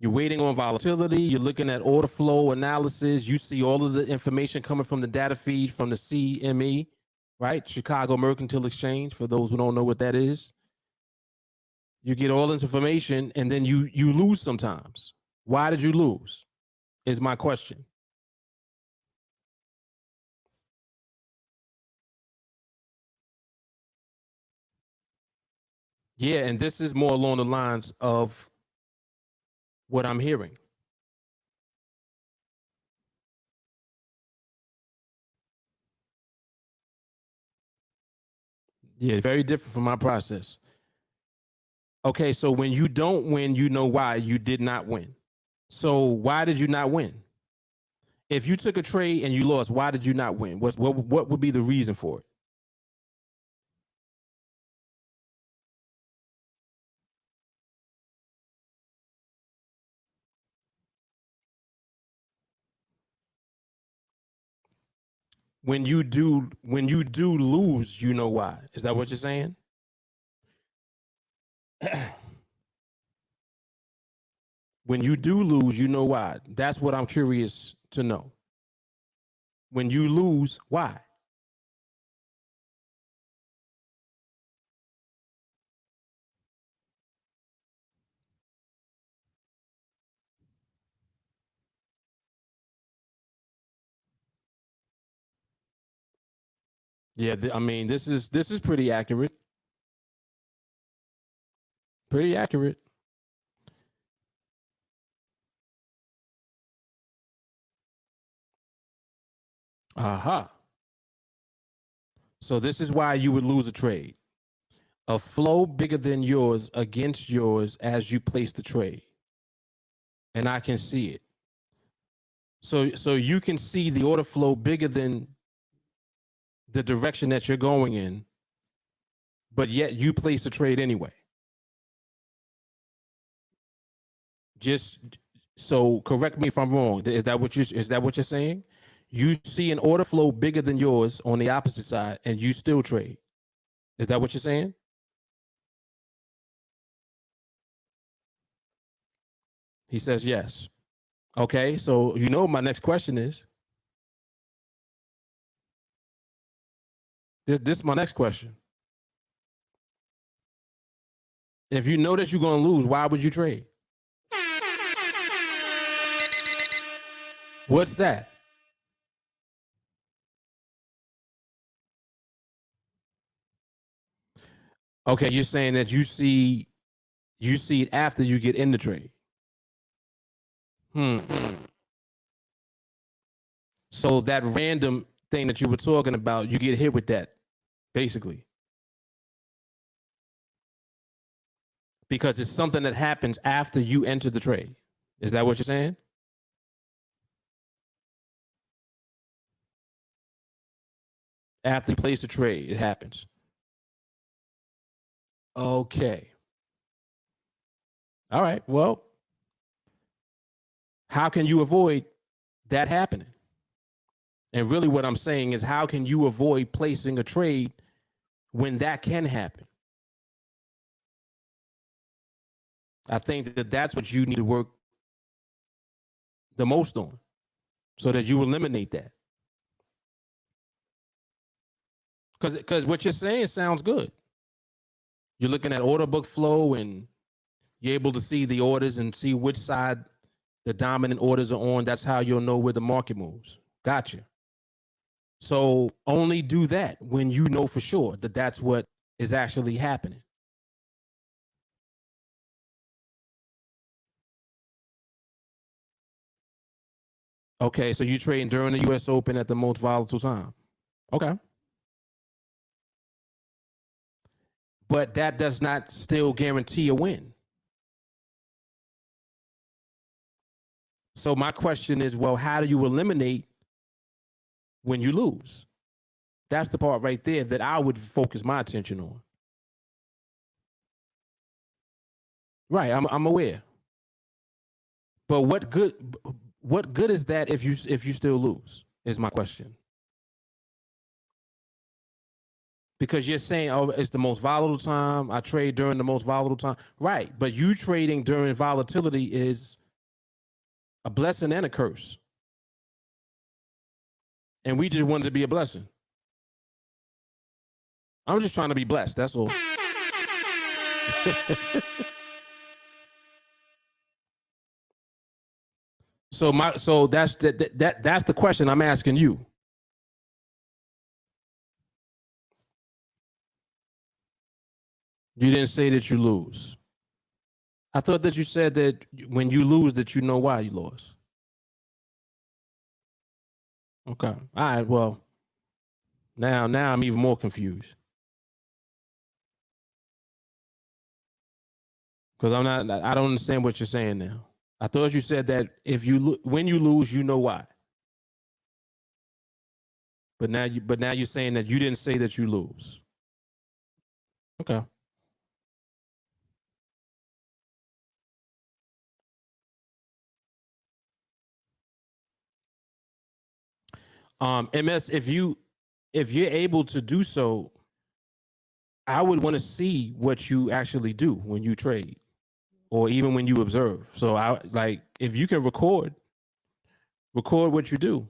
You're waiting on volatility. You're looking at order flow analysis. You see all of the information coming from the data feed from the CME, right? Chicago Mercantile Exchange, for those who don't know what that is. You get all this information and then you lose sometimes. Why did you lose? Is my question. Yeah, and this is more along the lines of what I'm hearing. Yeah, very different from my process. Okay, so when you don't win, you know why you did not win. So why did you not win? If you took a trade and you lost, why did you not win? What would be the reason for it? When you do lose, you know why. Is that what you're saying? When you do lose, you know why. That's what I'm curious to know. When you lose, why? Yeah, I mean, this is pretty accurate. Pretty accurate. Aha. So this is why you would lose a trade. A flow bigger than yours against yours as you place the trade. And I can see it. So you can see the order flow bigger than the direction that you're going in, but yet you place the trade anyway. Just so correct me if I'm wrong. Is that what you're saying? You see an order flow bigger than yours on the opposite side, and you still trade. Is that what you're saying? He says yes. Okay, so you know my next question is this is my next question. If you know that you're going to lose, why would you trade? What's that? Okay, you're saying that you see it after you get in the trade. Hmm. So that random thing that you were talking about, you get hit with that, basically, because it's something that happens after you enter the trade. Is that what you're saying? After you place the trade, it happens. Okay. All right. Well, how can you avoid that happening? And really, what I'm saying is, how can you avoid placing a trade when that can happen? I think that that's what you need to work the most on so that you eliminate that. Because what you're saying sounds good. You're looking at order book flow and you're able to see the orders and see which side the dominant orders are on. That's how you'll know where the market moves. Gotcha. So only do that when you know for sure that that's what is actually happening. Okay, so you trading during the U.S. Open at the most volatile time. Okay, but that does not still guarantee a win. So my question is, well, how do you eliminate when you lose? That's the part right there that I would focus my attention on. Right, I'm aware. But what good is that if you still lose? Is my question. Because you're saying, oh, it's the most volatile time. I trade during the most volatile time. Right, but you trading during volatility is a blessing and a curse. And we just wanted to be a blessing. I'm just trying to be blessed. That's all. So that's that's the question I'm asking you. You didn't say that you lose. I thought that you said that when you lose that you know why you lost. Okay. All right. Well, now I'm even more confused. Because I don't understand what you're saying now. I thought you said that when you lose, you know why. But now you're saying that you didn't say that you lose. Okay. MS, if you're able to do so, I would want to see what you actually do when you trade, or even when you observe. So I like if you can record what you do.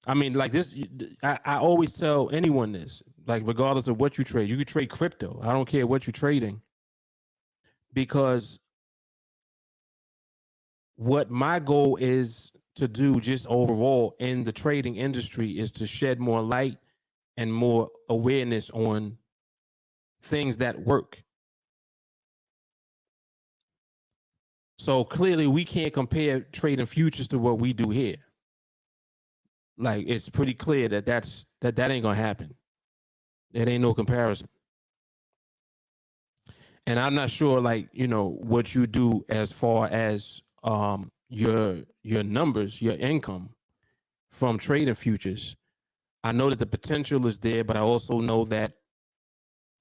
I mean, like this, I always tell anyone this, like regardless of what you trade, you could trade crypto. I don't care what you're trading, because what my goal is to do just overall in the trading industry is to shed more light and more awareness on things that work. So clearly we can't compare trading futures to what we do here. Like it's pretty clear that that ain't gonna happen. It ain't no comparison. And I'm not sure, like, what you do as far as your numbers, your income from trading futures. I know that the potential is there, but I also know that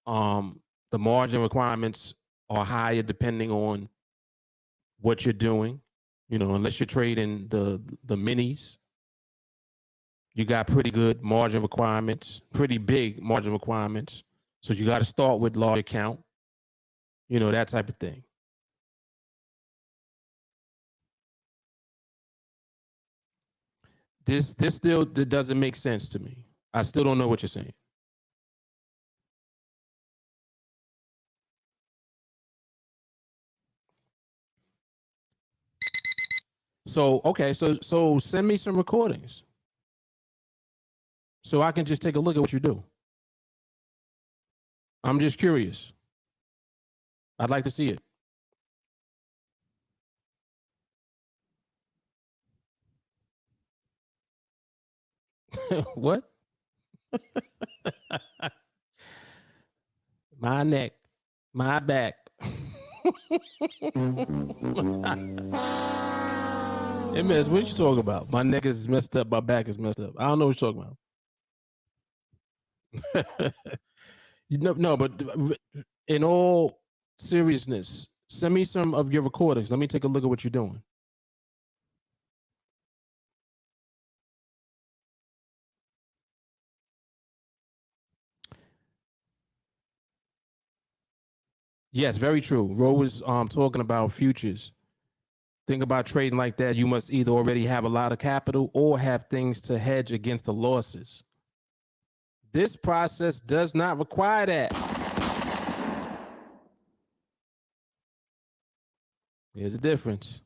the margin requirements are higher depending on what you're doing. Unless you're trading the minis, you got pretty good margin requirements, pretty big margin requirements. So you got to start with large account, that type of thing. This still doesn't make sense to me. I still don't know what you're saying. So okay, so send me some recordings so I can just take a look at what you do. I'm just curious. I'd like to see it. What? My neck, my back. Hey, man, what you talking about? My neck is messed up. My back is messed up. I don't know what you're talking about. No, but in all seriousness, send me some of your recordings. Let me take a look at what you're doing. Yes, very true. Ro was talking about futures. Think about trading like that. You must either already have a lot of capital or have things to hedge against the losses. This process does not require that. There's a difference.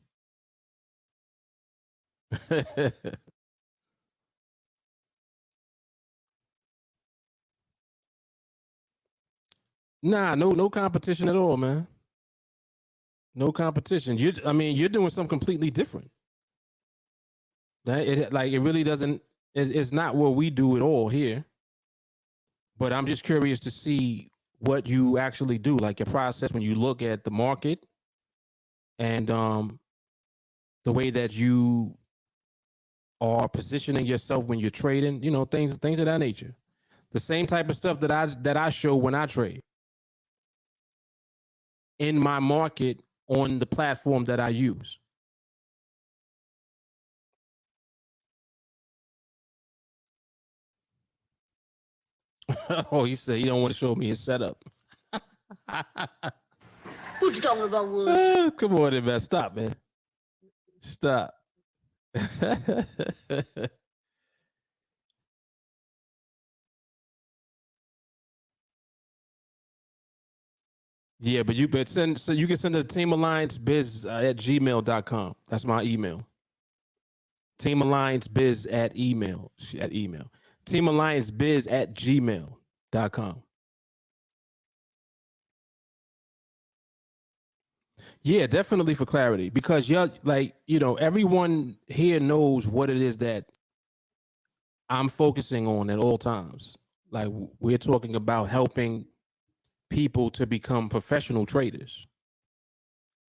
Nah, no competition at all, man. No competition. You're doing something completely different. It really doesn't. It's not what we do at all here. But I'm just curious to see what you actually do, like your process when you look at the market and the way that you are positioning yourself when you're trading. Things of that nature. The same type of stuff that I show when I trade in my market on the platform that I use. Oh, he said he don't want to show me his setup. What What you talking about, Willis? Come on, in, man. Stop, man. Stop. Yeah, but you send, so you can send it to TeamAllianceBiz at gmail.com. That's my email. TeamAllianceBiz at email. TeamAllianceBiz at gmail.com. Yeah, definitely for clarity, because you're like, everyone here knows what it is that I'm focusing on at all times. Like, we're talking about helping people to become professional traders.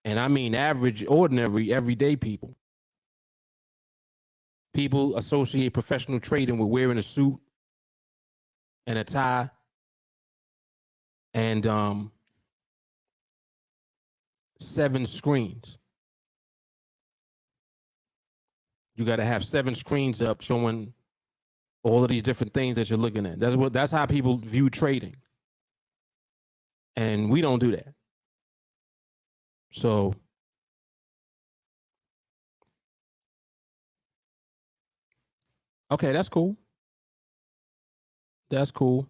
And I mean average, ordinary, everyday people. People associate professional trading with wearing a suit and a tie and 7 screens. You got to have 7 screens up showing all of these different things that you're looking at. That's how people view trading. And we don't do that. So okay, that's cool. That's cool.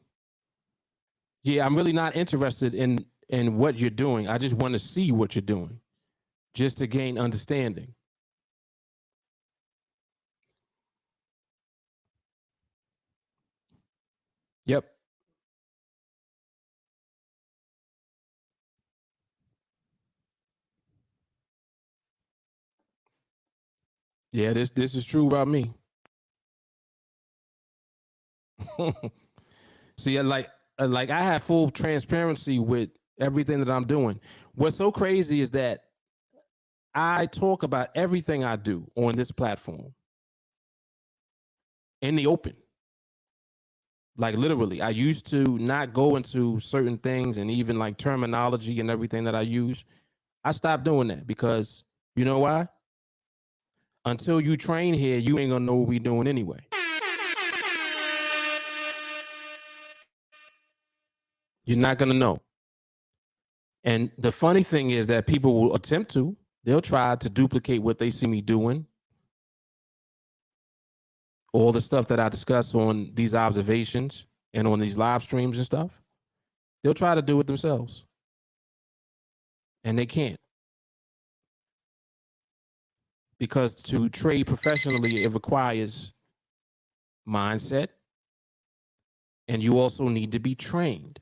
Yeah, I'm really not interested in what you're doing. I just want to see what you're doing, just to gain understanding. Yep. Yeah, this is true about me. See, like I have full transparency with everything that I'm doing. What's so crazy is that I talk about everything I do on this platform in the open. Like, literally, I used to not go into certain things and even like terminology and everything that I use. I stopped doing that because, you know why? Until you train here, you ain't gonna know what we doing anyway. You're not gonna know. And the funny thing is that people will attempt to. They'll try to duplicate what they see me doing. All the stuff that I discuss on these observations and on these live streams and stuff. They'll try to do it themselves. And they can't. Because to trade professionally, it requires mindset, and you also need to be trained.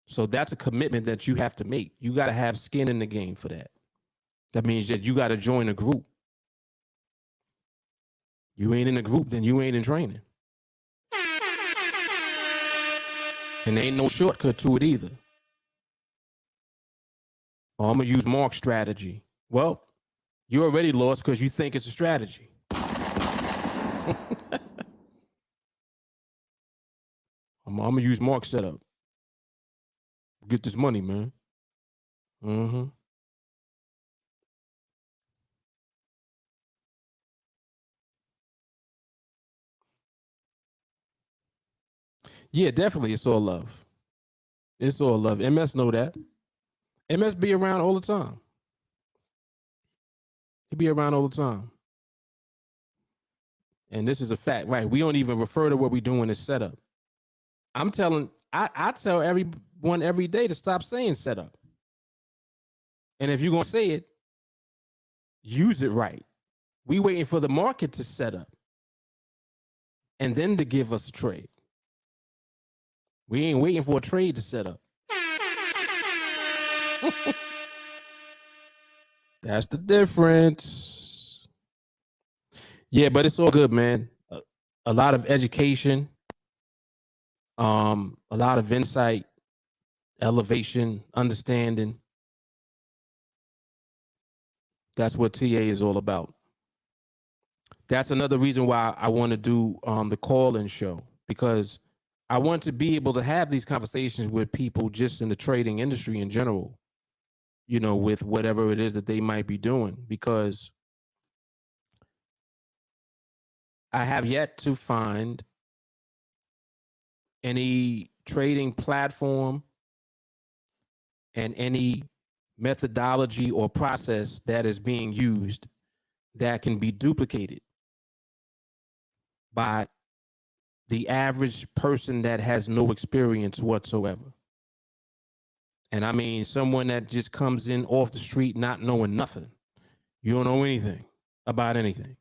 So that's a commitment that you have to make. You got to have skin in the game for that. That means that you got to join a group. You ain't in a group, then you ain't in training. And there ain't no shortcut to it either. Oh, I'm going to use Mark's strategy. Well, you already lost because you think it's a strategy. I'm going to use Mark's setup. Get this money, man. Mm-hmm. Yeah, definitely. It's all love. It's all love. MS know that. MS be around all the time. He be around all the time. And this is a fact, right? We don't even refer to what we doing as setup. I tell everyone every day to stop saying setup. And if you're gonna say it, use it right. We waiting for the market to set up and then to give us a trade. We ain't waiting for a trade to set up. That's the difference. Yeah, but it's all good, man. A lot of education, a lot of insight, elevation, understanding. That's what TA is all about. That's another reason why I want to do the call-in show, because I want to be able to have these conversations with people just in the trading industry in general, with whatever it is that they might be doing, because I have yet to find any trading platform and any methodology or process that is being used that can be duplicated by the average person that has no experience whatsoever. And I mean, someone that just comes in off the street not knowing nothing. You don't know anything about anything.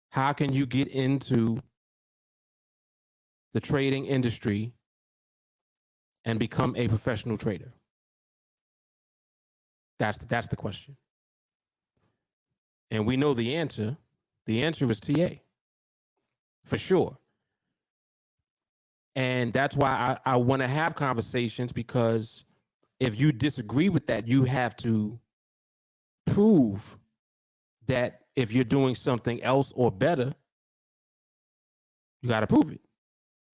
How can you get into the trading industry and become a professional trader? That's the question. And we know the answer. The answer is TA, for sure. And that's why I want to have conversations, because if you disagree with that, you have to prove that if you're doing something else or better, you got to prove it.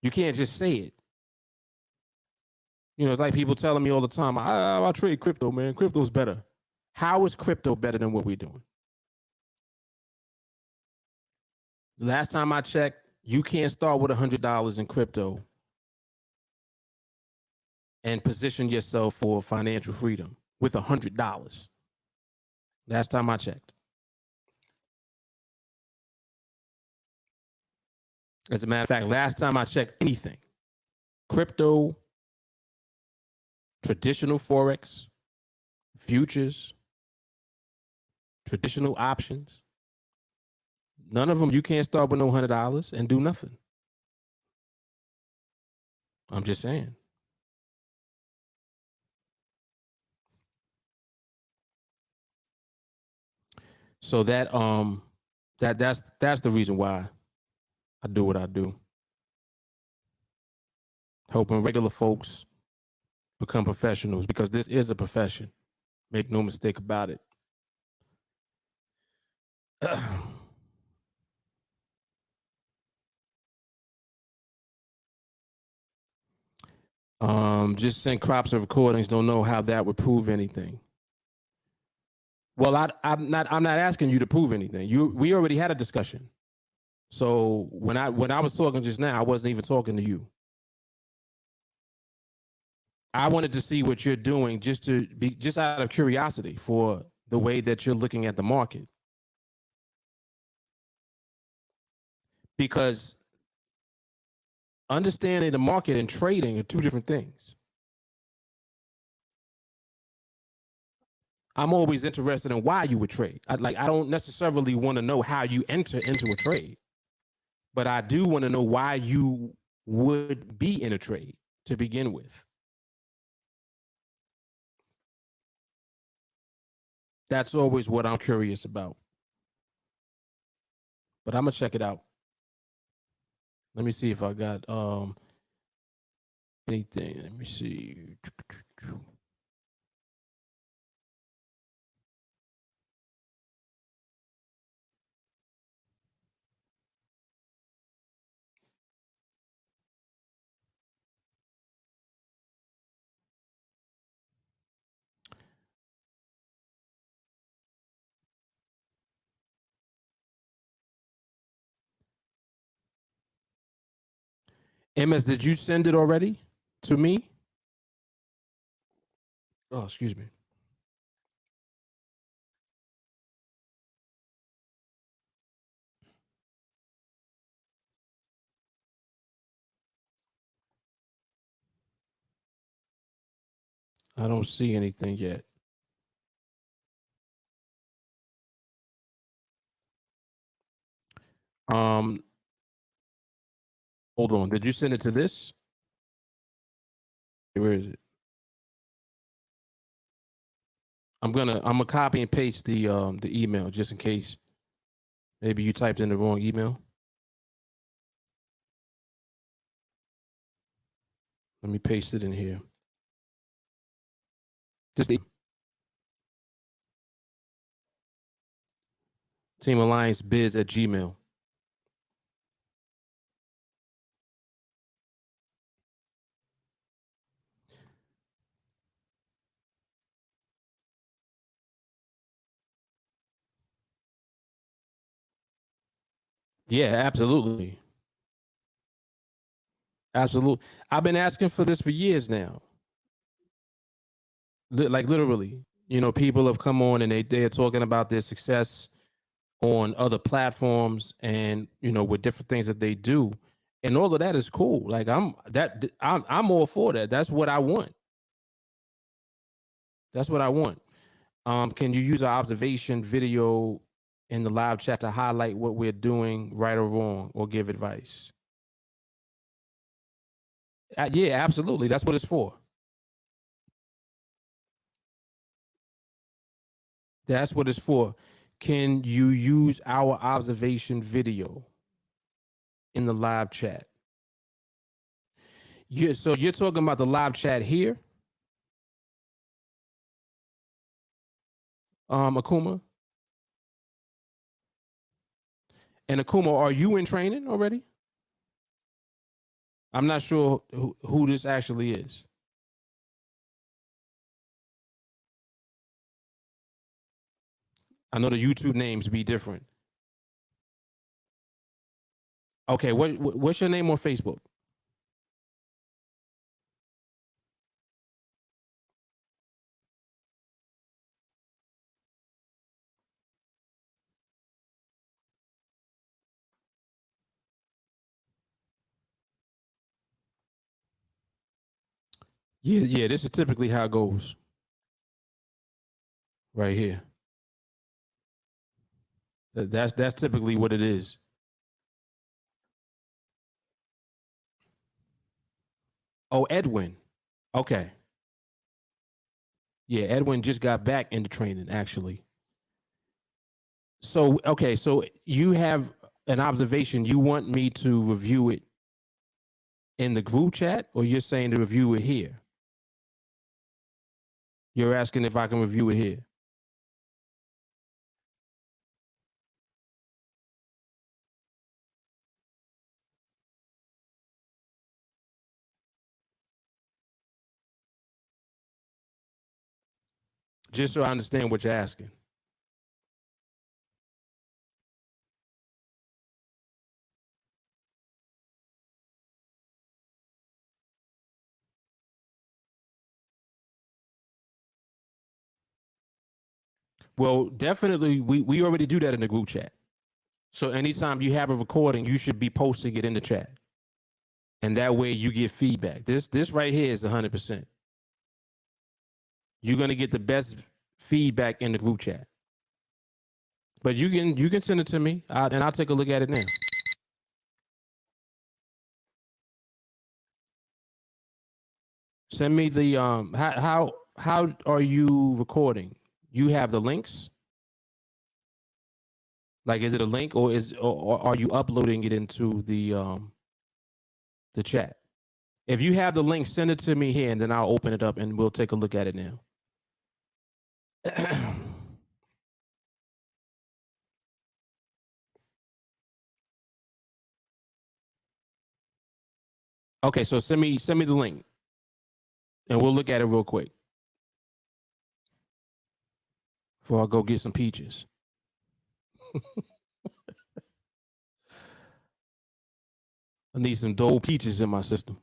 You can't just say it. You know, it's like people telling me all the time, I trade crypto, man. Crypto's better. How is crypto better than what we're doing? Last time I checked, you can't start with $100 in crypto and position yourself for financial freedom with $100. Last time I checked. As a matter of fact, last time I checked anything, crypto, traditional Forex, futures, traditional options, none of them, you can't start with no $100 and do nothing. I'm just saying. So that's the reason why I do what I do. Helping regular folks become professionals, because this is a profession. Make no mistake about it. Just send crops of recordings. Don't know how that would prove anything. Well, I'm not asking you to prove anything. We already had a discussion. So when I was talking just now, I wasn't even talking to you. I wanted to see what you're doing, just out of curiosity, for the way that you're looking at the market. Because understanding the market and trading are two different things. I'm always interested in why you would trade. I don't necessarily want to know how you enter into a trade, but I do want to know why you would be in a trade to begin with. That's always what I'm curious about. But I'm gonna check it out. Let me see if I got anything. Let me see. MS, did you send it already to me? Oh, excuse me. I don't see anything yet. Hold on. Did you send it to this? Where is it? I'm gonna copy and paste the email, just in case maybe you typed in the wrong email. Let me paste it in here. Just TeamAllianceBiz@gmail. Yeah, absolutely. Absolutely. I've been asking for this for years now. Like literally, people have come on and they're talking about their success on other platforms and with different things that they do, and all of that is cool. Like I'm all for that. That's what I want. That's what I want. Can you use our observation video in the live chat to highlight what we're doing right or wrong, or give advice? Yeah, absolutely. That's what it's for. That's what it's for. Can you use our observation video in the live chat? So you're talking about the live chat here, Akuma? And Akuma, are you in training already? I'm not sure who this actually is. I know the YouTube names be different. Okay, what's your name on Facebook? Yeah. This is typically how it goes right here. That's typically what it is. Oh, Edwin. Okay. Yeah, Edwin just got back into training actually. So okay, so you have an observation. You want me to review it in the group chat, or you're saying to review it here? You're asking if I can review it here. Just so I understand what you're asking. Well, definitely, we already do that in the group chat. So anytime you have a recording, you should be posting it in the chat, and that way you get feedback. This right here is 100%. You're gonna get the best feedback in the group chat. But you can send it to me, and I'll take a look at it now. Send me the how are you recording? You have the links? Like, is it a link, or are you uploading it into the chat? If you have the link, send it to me here, and then I'll open it up and we'll take a look at it now. Okay, so send me the link, and we'll look at it real quick before I go get some peaches. I need some Dole peaches in my system.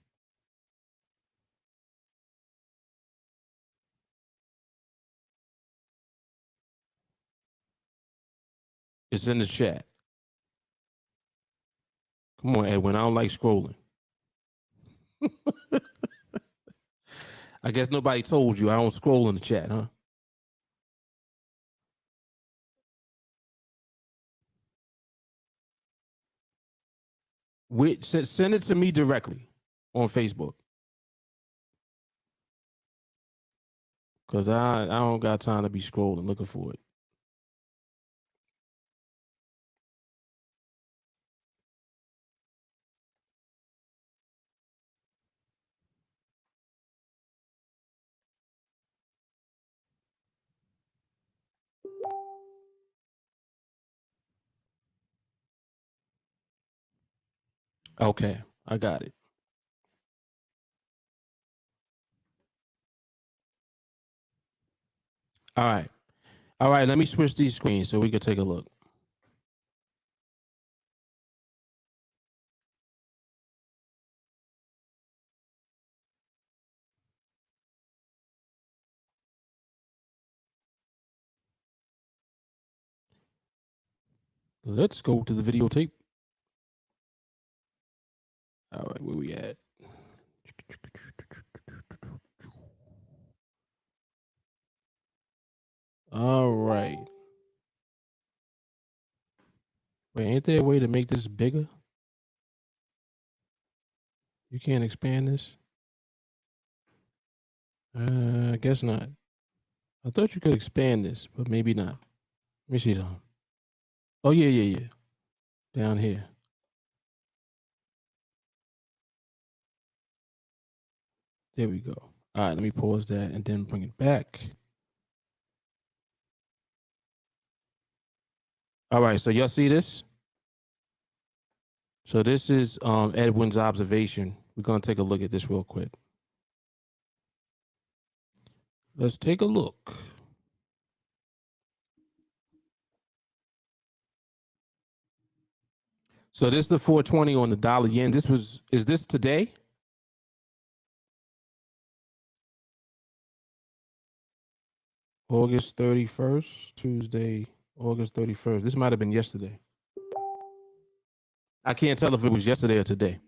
It's in the chat. Come on, Edwin. I don't like scrolling. I guess nobody told you I don't scroll in the chat, huh? Send it to me directly on Facebook, because I don't got time to be scrolling looking for it. Okay, I got it. All right. All right, let me switch these screens so we can take a look. Let's go to the videotape. All right, where we at? All right. Wait, ain't there a way to make this bigger? You can't expand this? I guess not. I thought you could expand this, but maybe not. Let me see something. Oh, yeah. Down here. There we go. All right, let me pause that and then bring it back. All right, so y'all see this? So this is Edwin's observation. We're going to take a look at this real quick. Let's take a look. So this is the 420 on the dollar yen. Is this today? August 31st, Tuesday, August 31st. This might have been yesterday. I can't tell if it was yesterday or today.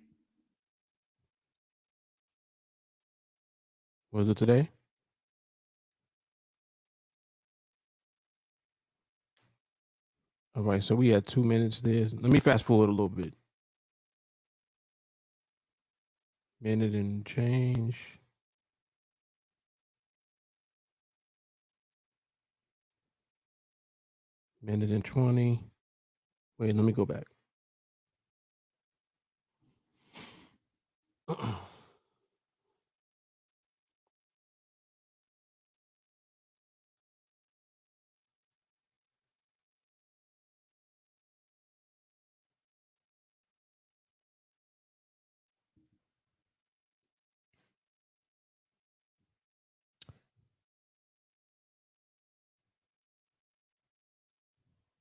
Was it today? All right, so we had 2 minutes there. Let me fast forward a little bit. Minute and change. Minute and 20. Wait, let me go back.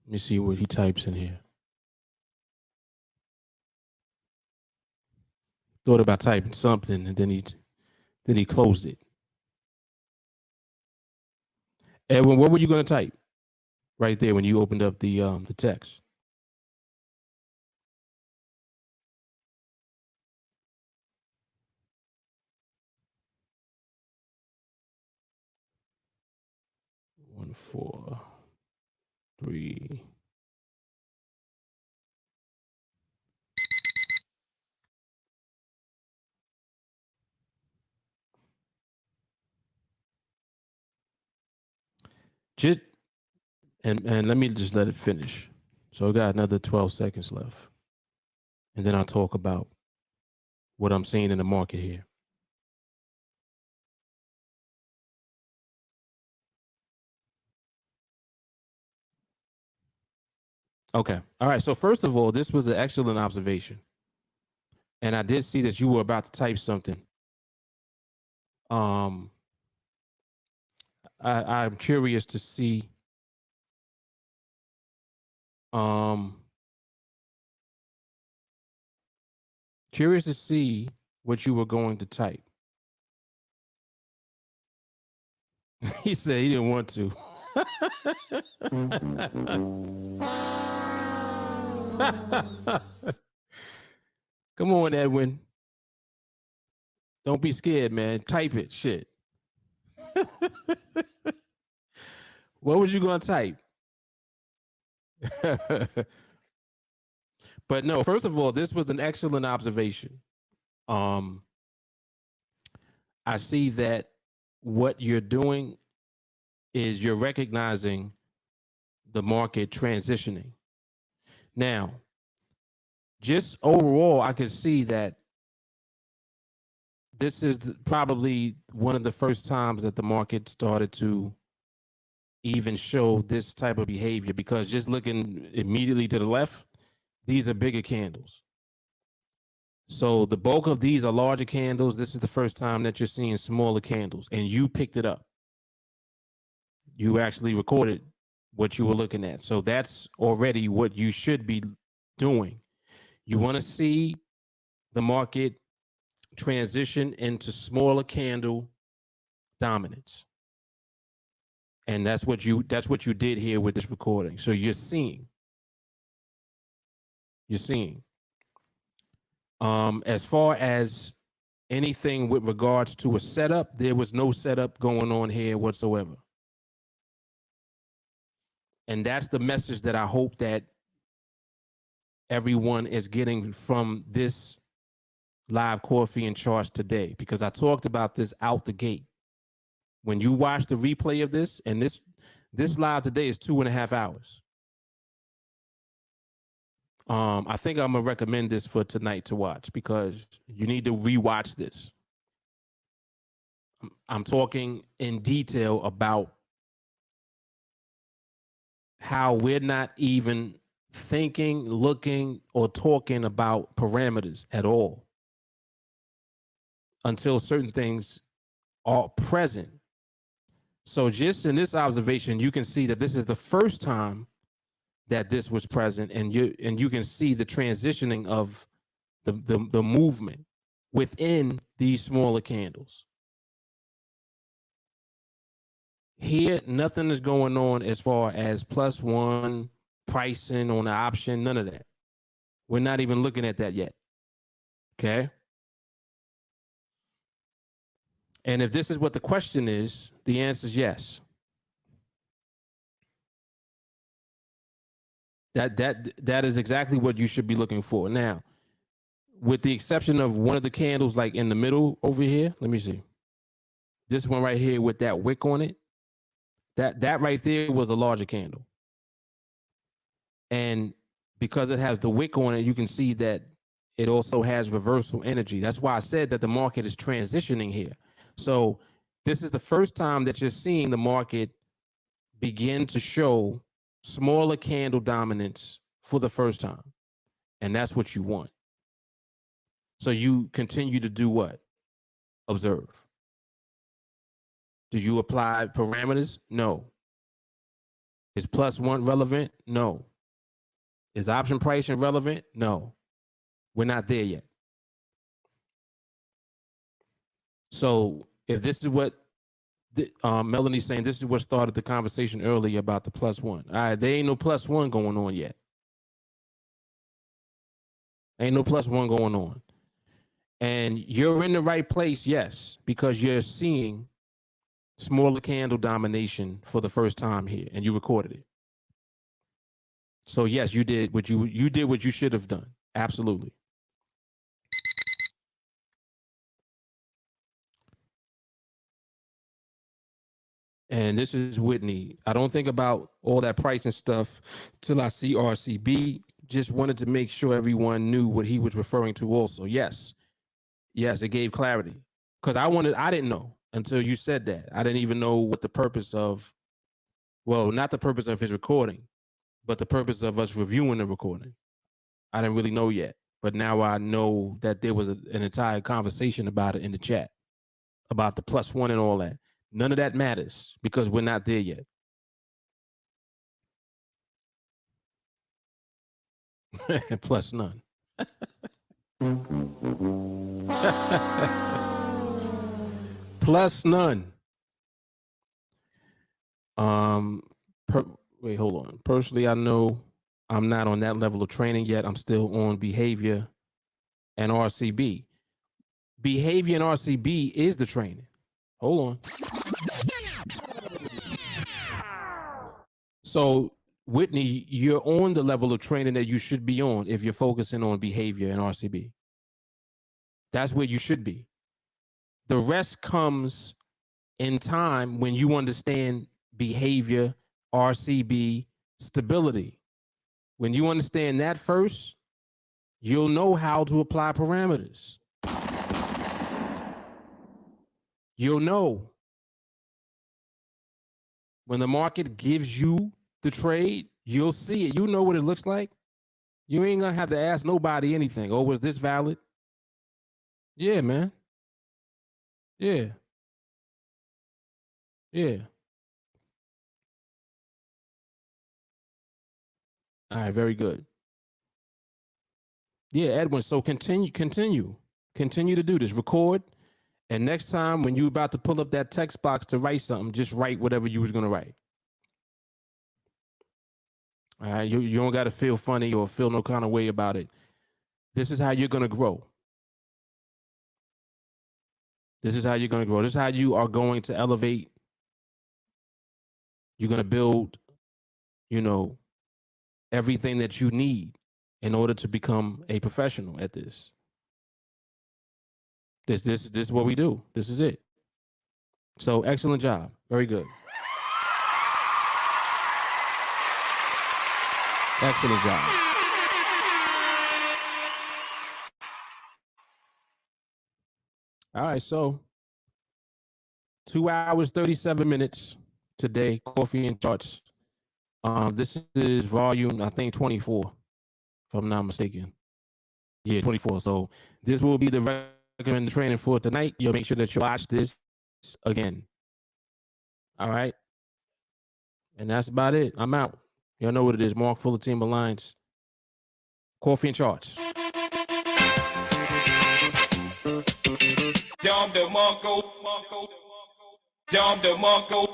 Let me see what he types in here. Thought about typing something and then he closed it. Edwin, what were you going to type right there when you opened up the text? One, 4, 3. Just and let me just let it finish. So I got another 12 seconds left. And then I'll talk about what I'm seeing in the market here. Okay. All right. So first of all, this was an excellent observation. And I did see that you were about to type something. I'm curious to see what you were going to type. He said he didn't want to. Come on, Edwin. Don't be scared, man. Type it. Shit. What was you going to type? But no, first of all, this was an excellent observation. I see that what you're doing is you're recognizing the market transitioning. Now, just overall, I can see that this is probably one of the first times that the market started to even show this type of behavior, because just looking immediately to the left, these are bigger candles. So the bulk of these are larger candles. This is the first time that you're seeing smaller candles, and you picked it up. You actually recorded what you were looking at. So that's already what you should be doing. You want to see the market transition into smaller candle dominance. And that's what you did here with this recording. So you're seeing you're seeing. As far as anything with regards to a setup, there was no setup going on here whatsoever. And that's the message that I hope that everyone is getting from this live coffee and charts today, because I talked about this out the gate. When you watch the replay of this, and this live today is 2.5 hours. I think I'm gonna recommend this for tonight to watch, because you need to rewatch this. I'm talking in detail about how we're not even thinking, looking, or talking about parameters at all until certain things are present. So just in this observation, you can see that this is the first time that this was present, and you can see the transitioning of the movement within these smaller candles. Here, nothing is going on as far as +1 pricing on the option, none of that. We're not even looking at that yet. Okay. And if this is what the question is, the answer is yes. That is exactly what you should be looking for. Now, with the exception of one of the candles like in the middle over here, let me see. This one right here with that wick on it, that right there was a larger candle. And because it has the wick on it, you can see that it also has reversal energy. That's why I said that the market is transitioning here. So this is the first time that you're seeing the market begin to show smaller candle dominance for the first time. And that's what you want. So you continue to do what? Observe. Do you apply parameters? No. Is +1 relevant? No. Is option pricing relevant? No. We're not there yet. So if this is what Melanie's saying, this is what started the conversation earlier about the +1. All right, there ain't no +1 going on yet. Ain't no +1 going on. And you're in the right place, yes, because you're seeing smaller candle domination for the first time here, and you recorded it. So yes, you did what you did what you should have done. Absolutely. And this is Whitney. I don't think about all that pricing stuff till I see RCB. Just wanted to make sure everyone knew what he was referring to also. Yes, it gave clarity. Because I didn't know until you said that. I didn't even know what the purpose of, well, not the purpose of his recording, but the purpose of us reviewing the recording. I didn't really know yet. But now I know that there was an entire conversation about it in the chat, about the +1 and all that. None of that matters because we're not there yet. Plus none. Plus none. Wait, hold on. Personally, I know I'm not on that level of training yet. I'm still on behavior and RCB. Behavior and RCB is the training. Hold on. So, Whitney, you're on the level of training that you should be on if you're focusing on behavior and RCB. That's where you should be. The rest comes in time when you understand behavior, RCB, stability. When you understand that first, you'll know how to apply parameters. You'll know. When the market gives you the trade, you'll see it. You know what it looks like. You ain't gonna have to ask nobody anything. Oh, was this valid? Yeah, man. Yeah. Yeah. All right, very good. Yeah, Edwin. So continue to do this. Record, and next time when you about to pull up that text box to write something, just write whatever you was gonna write. All right, you don't got to feel funny or feel no kind of way about it. This is how you're going to grow. This is how you're going to grow. This is how you are going to elevate. You're going to build, everything that you need in order to become a professional at this. This is what we do. This is it. So excellent job. Very good. Excellent job. All right, so 2 hours, 37 minutes today, Coffee and Charts. This is volume, I think 24, if I'm not mistaken. Yeah, 24. So this will be the recommended training for tonight. You'll make sure that you watch this again. All right. And that's about it. I'm out. Y'all know what it is. Mark Fuller, TeamAlliance. Coffee and Charts. Dom de Marco, Dom de Marco.